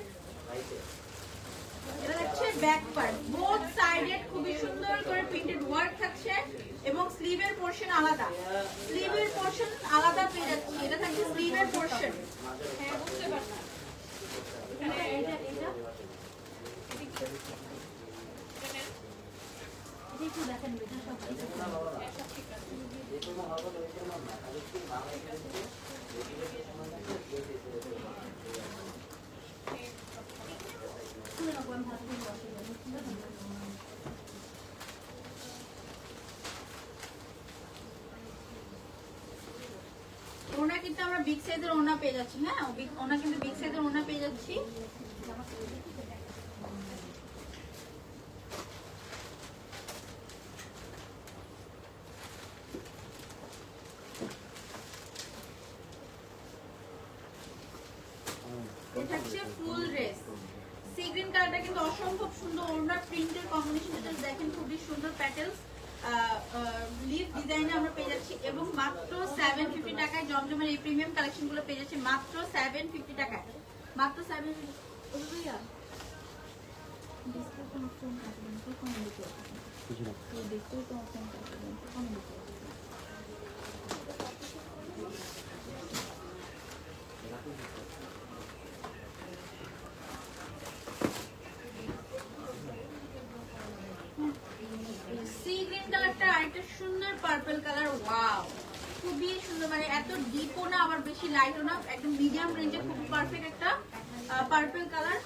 এটা হচ্ছে ব্যাক পার্ট, বোথ সাইডে খুবই সুন্দর করে প্রিন্টেড ওয়ার্ক থাকছে এবং স্লিভের পোরশন আলাদা, স্লিভের পোরশন আলাদা পেয়ে যাচ্ছি। এটা থাকছে স্লিভের পোরশন। হ্যাঁ, বুঝতে পারছেন এটা একটু দেখেন, এটা সব ওনা কিন্তু আমরা বিগ সাইজের ওনা পেয়ে যাচ্ছি। হ্যাঁ, ওনা কিন্তু বিগ সাইজের ওনা পেয়ে যাচ্ছি। এটা হচ্ছে ফুল ড্রেস, সি গ্রিন কালারটা কিন্তু অসম্ভব সুন্দর। ওনার প্রিন্টের কম্বিনেশনটা দেখেন, খুবই সুন্দর প্যাটেলস লিভ ডিজাইনে আমরা পেয়ে যাচ্ছি এবং মাত্র 750 টাকায় জমজমের এই প্রিমিয়াম কালেকশনগুলো পেয়ে যাচ্ছি মাত্র 750 টাকায়, মাত্র 750। সি গ্রিন কালারটা আরেকটা সুন্দর পার্পল কালার, ওয়াও, খুবই সুন্দর। মানে এত ডিপও না আবার বেশি লাইটও না, একদম মিডিয়াম রেঞ্জে খুব পারফেক্ট একটা পার্পল কালার।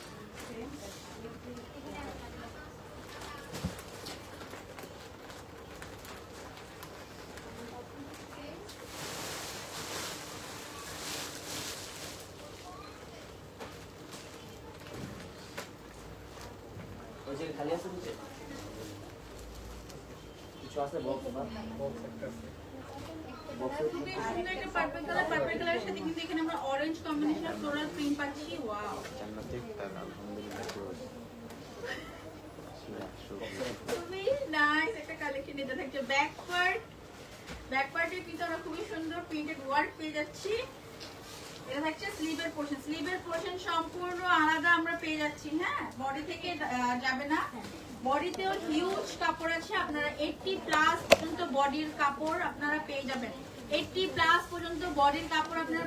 ওই যে খালি আছে নিচে কিছু আছে বক্স না বক্স একটা আছে খুবই সুন্দর একটা পার্পল কালার, পার্পল কালারের সাথে কিন্তু এখানে আমরা অরেঞ্জ কম্বিনেশন ফ্লোরাল প্রিন্ট পাচ্ছি, ওয়াও, খুবই নাইস একটা কালেকশন। এটা থাকছে ব্যাক পার্ট, ব্যাক পার্টে কিন্তু আমরা খুবই সুন্দর প্রিন্টেড ওয়ার্ক পেয়ে যাচ্ছি। এটা থাকছে স্লিভের পোরশন, স্লিভের পোরশন সম্পূর্ণ আলাদা আমরা পেয়ে যাচ্ছি। হ্যাঁ, বডি থেকে যাবে না, বডিতেও হিউজ কাপড় আছে। আপনারা 80 প্লাস পর্যন্ত বডির কাপড় আপনারা পেয়ে যাবেন, 80 প্লাস পর্যন্ত বডির কাপড় আপনারা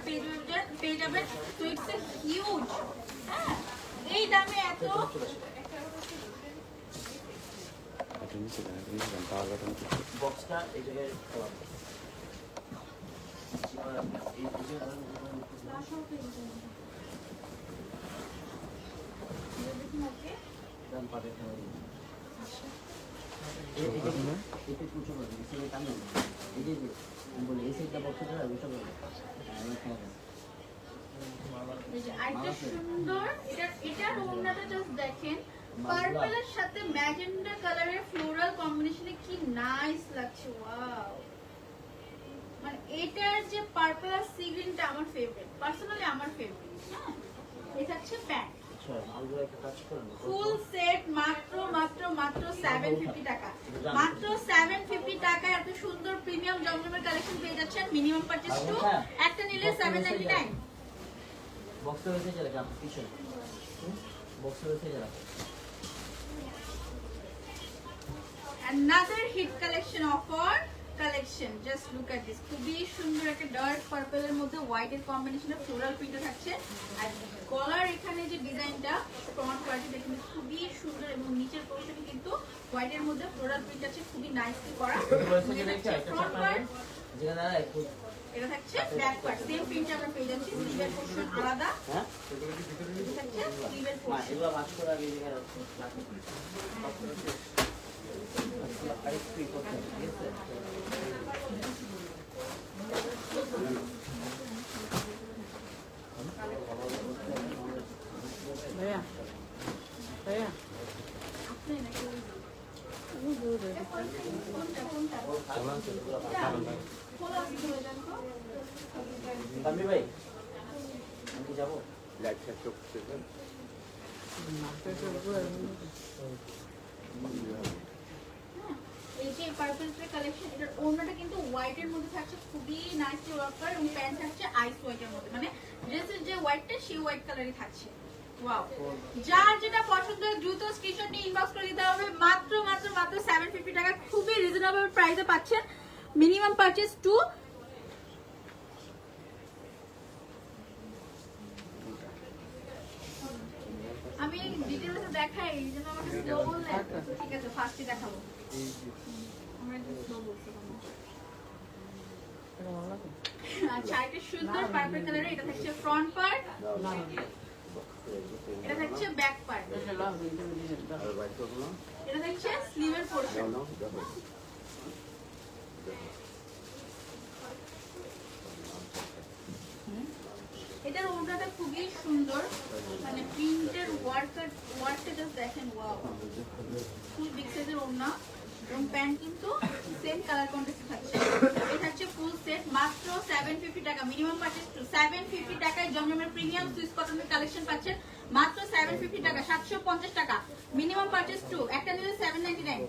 পেয়ে যাবেন। তো ইটস এ হিউজ। হ্যাঁ, এই দামে এত বক্সটা এই জায়গায় খোলা আরেকটা সুন্দর, এটার ওড়নাটা জাস্ট দেখেন, পার্পলের সাথে ম্যাজেন্ডা কালারের ফ্লোরাল কম্বিনেশনে কি নাইস লাগছে, ওয়াও। মানে এটার যে পার্পল আর সি গ্রিনটা আমার ফেভারিট, পার্সোনালি আমার ফেভারিট। হ্যাঁ, এটা হচ্ছে প্যান্ট ফুল সেট, মাত্র মাত্র মাত্র 750 টাকা, মাত্র 750 টাকা এত সুন্দর প্রিমিয়াম জমজমের কালেকশন পেয়ে যাচ্ছেন। মিনিমাম পারচেজ টু একটা নিলে 799। বক্সে রয়েছে যে রাখা পিছনে বক্সে রয়েছে যে রাখা another hit collection offer collection, just look at this, খুবই সুন্দর একটা ডার্ক পার্পলের মধ্যে হোয়াইটের কম্বিনেশনে ফ্লোরাল প্রিন্ট থাকছে। আর গলার এখানে যে ডিজাইনটা ফ্রন্ট পার্টে দেখুন খুবই সুন্দর এবং নিচের পোর্শনে কিন্তু হোয়াইটের মধ্যে ফ্লোরাল প্রিন্ট আছে, খুবই নাইসলি করা। ফ্রন্ট পার্ট, এটা থাকছে ব্যাক পার্ট, সেম প্রিন্ট আমরা পেয়ে যাচ্ছি, স্লিভের পোর্শন আলাদা। হ্যাঁ এটা থাকছে স্লিভের পোর্শন। এগুলো বাস করা বিজে আরেকটু করতে হবে, ঠিক আছে? আপনি নাকি কোনটা কোনটা খোলা আছে চলে যান তো। তানভীর ভাই আমি কি যাবো? লাইট শেষ করতেছেন এই যে পার্পল কালেকশন, এটার ওড়নাটা কিন্তু হোয়াইট এর মধ্যে থাকছে, খুবই নাইসলি ওয়ার্ক করা, এবং প্যান্ট থাকছে আইস হোয়াইট এর মধ্যে, মানে ড্রেসের যে হোয়াইটটা সেই হোয়াইট কালারই থাকছে। ওয়াও, যার যেটা পছন্দ দ্রুত স্ক্রিনশট নিয়ে ইনবক্স করে দিতে হবে। মাত্র 750 টাকা, খুবই রিজনেবল প্রাইসে পাচ্ছেন। Minimum purchase 2। আমি ডিটেইলসে দেখাই, এই জন্য আমাকে স্লো বললেন। ঠিক আছে, ফার্স্টে দেখাবো। আমরা একটু স্লো বলছি। আচ্ছা, এটা সুন্দর পার্পল কালারের, এটা থাকছে ফ্রন্ট পার্ট, এটা থাকছে ব্যাক পার্ট, আর বাইক করবো এটা থাকছে স্লিভের পোর্শন। না দেখো এটার ওড়নাটা খুবই সুন্দর, মানে প্রিন্টের ওয়ার্কটা জাস্ট দেখেন, ওয়াও, ফুল বিগ সাইজের ওড়না এবং প্যান্ট কিন্তু সেম কালার কন্ট্রাস্টে থাকছে। এটা থাকছে ফুল সেট, মাত্র 750 টাকা, মিনিমাম পারচেজ 750 টাকায় জমজমের প্রিমিয়াম সুইস কটনের কালেকশন পাচ্ছেন মাত্র 750 টাকা, 750 টাকা, মিনিমাম পারচেজ 2, একটা নিলে 799।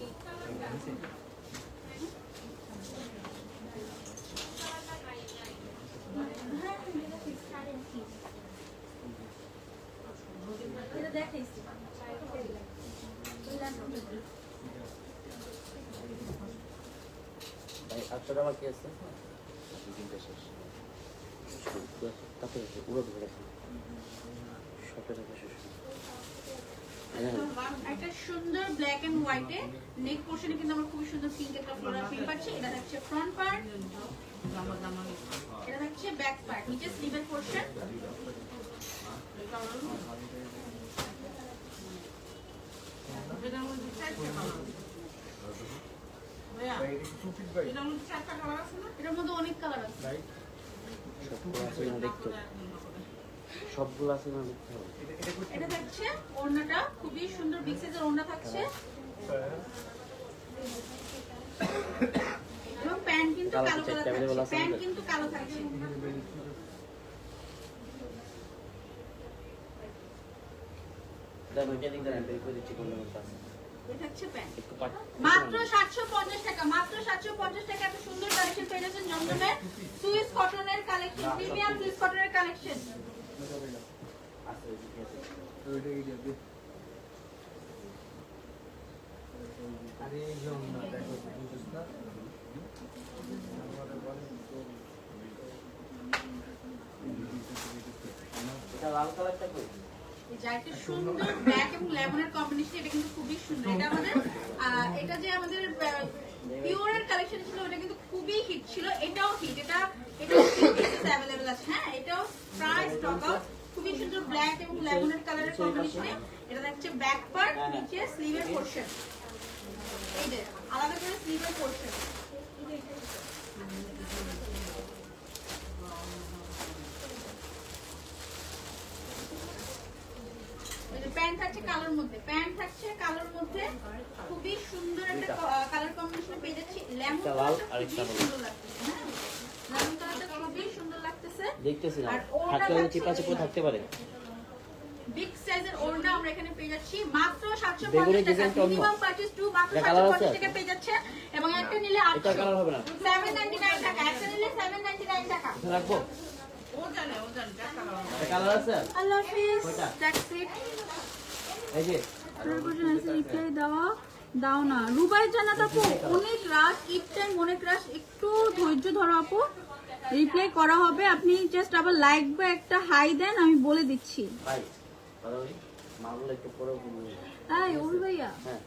এটা দেখাইছি। ভাই 800 টাকা কি আছে? তিনটা শেষ তারপরে পুরো ধরে রাখুন 17 টাকা শেষ। একটা সুন্দর ব্ল্যাক এন্ড হোয়াইটে নেক পোর্শনে কিন্তু আমরা খুব সুন্দর পিঙ্ক একটা ফ্লোরাল প্রিন্ট পাচ্ছি। এটা হচ্ছে ফ্রন্ট পার্ট, এটা হচ্ছে ব্যাক পার্ট, নিচে স্লিভের পোর্শন। এটার মধ্যে অনেক কালার আছে। সবগুলো আছে না দেখতে হবে। সবগুলো আছে না দেখতে হবে। এটা থাকছে ওড়নাটা, খুবই সুন্দর বিগ সাইজের ওড়না থাকছে, এবং প্যান্ট কিন্তু কালো কালার থাকছে, প্যান্ট কিন্তু কালো থাকছে। দাম এটা দিন বের করে দিচ্ছি কোন মত আছে। এটা হচ্ছে প্যান্ট, একটু পাট মাত্র 750 টাকা, মাত্র 750 টাকা। এত সুন্দর কালেকশন পেয়ে যাচ্ছেন জমজমের সুইস কটনের কালেকশন, প্রিমিয়াম সুইস কটনের কালেকশন। আছে ঠিক আছে। আরে এই জন্য দেখো বুঝছ না এটা লাল কালারটা কই? যা একটা সুন্দর ব্ল্যাক এবং লেমনের কম্বিনেশন, এটা কিন্তু খুবই সুন্দর। এটা আমাদের এটা যে আমাদের পিওরের কালেকশন ছিল, ওটা কিন্তু খুবই হিট ছিল, এটাও হিট, এটা অ্যাভেলেবল আছে। হ্যাঁ, এটাও প্রায় স্টক আউট, খুবই সুন্দর ব্ল্যাক এবং লেমনের কালারের কম্বিনেশনে। এটা দেখছে ব্যাক পার্ট, নিচে স্লিভের পোর্শন, এই যে আলাদা করে স্লিভের পোর্শন। প্যান্ট থাকছে কালোর মধ্যে, প্যান্ট থাকছে কালোর মধ্যে, খুবই সুন্দর একটা কালার কম্বিনেশন পেয়ে যাচ্ছি। লেমন কালারটা খুবই সুন্দর লাগতেছে। হ্যাঁ, লেমন কালারটা খুবই সুন্দর লাগতেছে। দেখতেছি না। আর ওড়না থাকতে থাকছে চিপা চিপা থাকতে পারে। বিগ সাইজের ওড়না আমরা এখানে পেয়ে যাচ্ছি মাত্র বেগুনি 750 টাকা, ডিজাইনটা অন্য। মিনিমাম পারচেজ 2, মাত্র এটা কালার আছে? 750 টাকা পেয়ে যাচ্ছে, এবং একটা নিলে এটা কালার হবে না। 799 টাকা, একটা নিলে 799 টাকা। এটা রাখবো? এটা কালার আছে? আল্লাহ হাফেজ, কয়টা? That's it. এই যে রিপ্লাই দেওয়া দাও না রুবাই জান্নাত আপু, অনেক রাশ, ঈদ টাইম অনেক রাশ, একটু ধৈর্য ধরো আপু, রিপ্লাই করা হবে। আপনি জাস্ট আবার লাইক বা একটা হাই দেন, আমি বলে দিচ্ছি। ভাই কথা বলি মাগুলো একটু পরে বলবো। তাই অভি ভাইয়া হ্যাঁ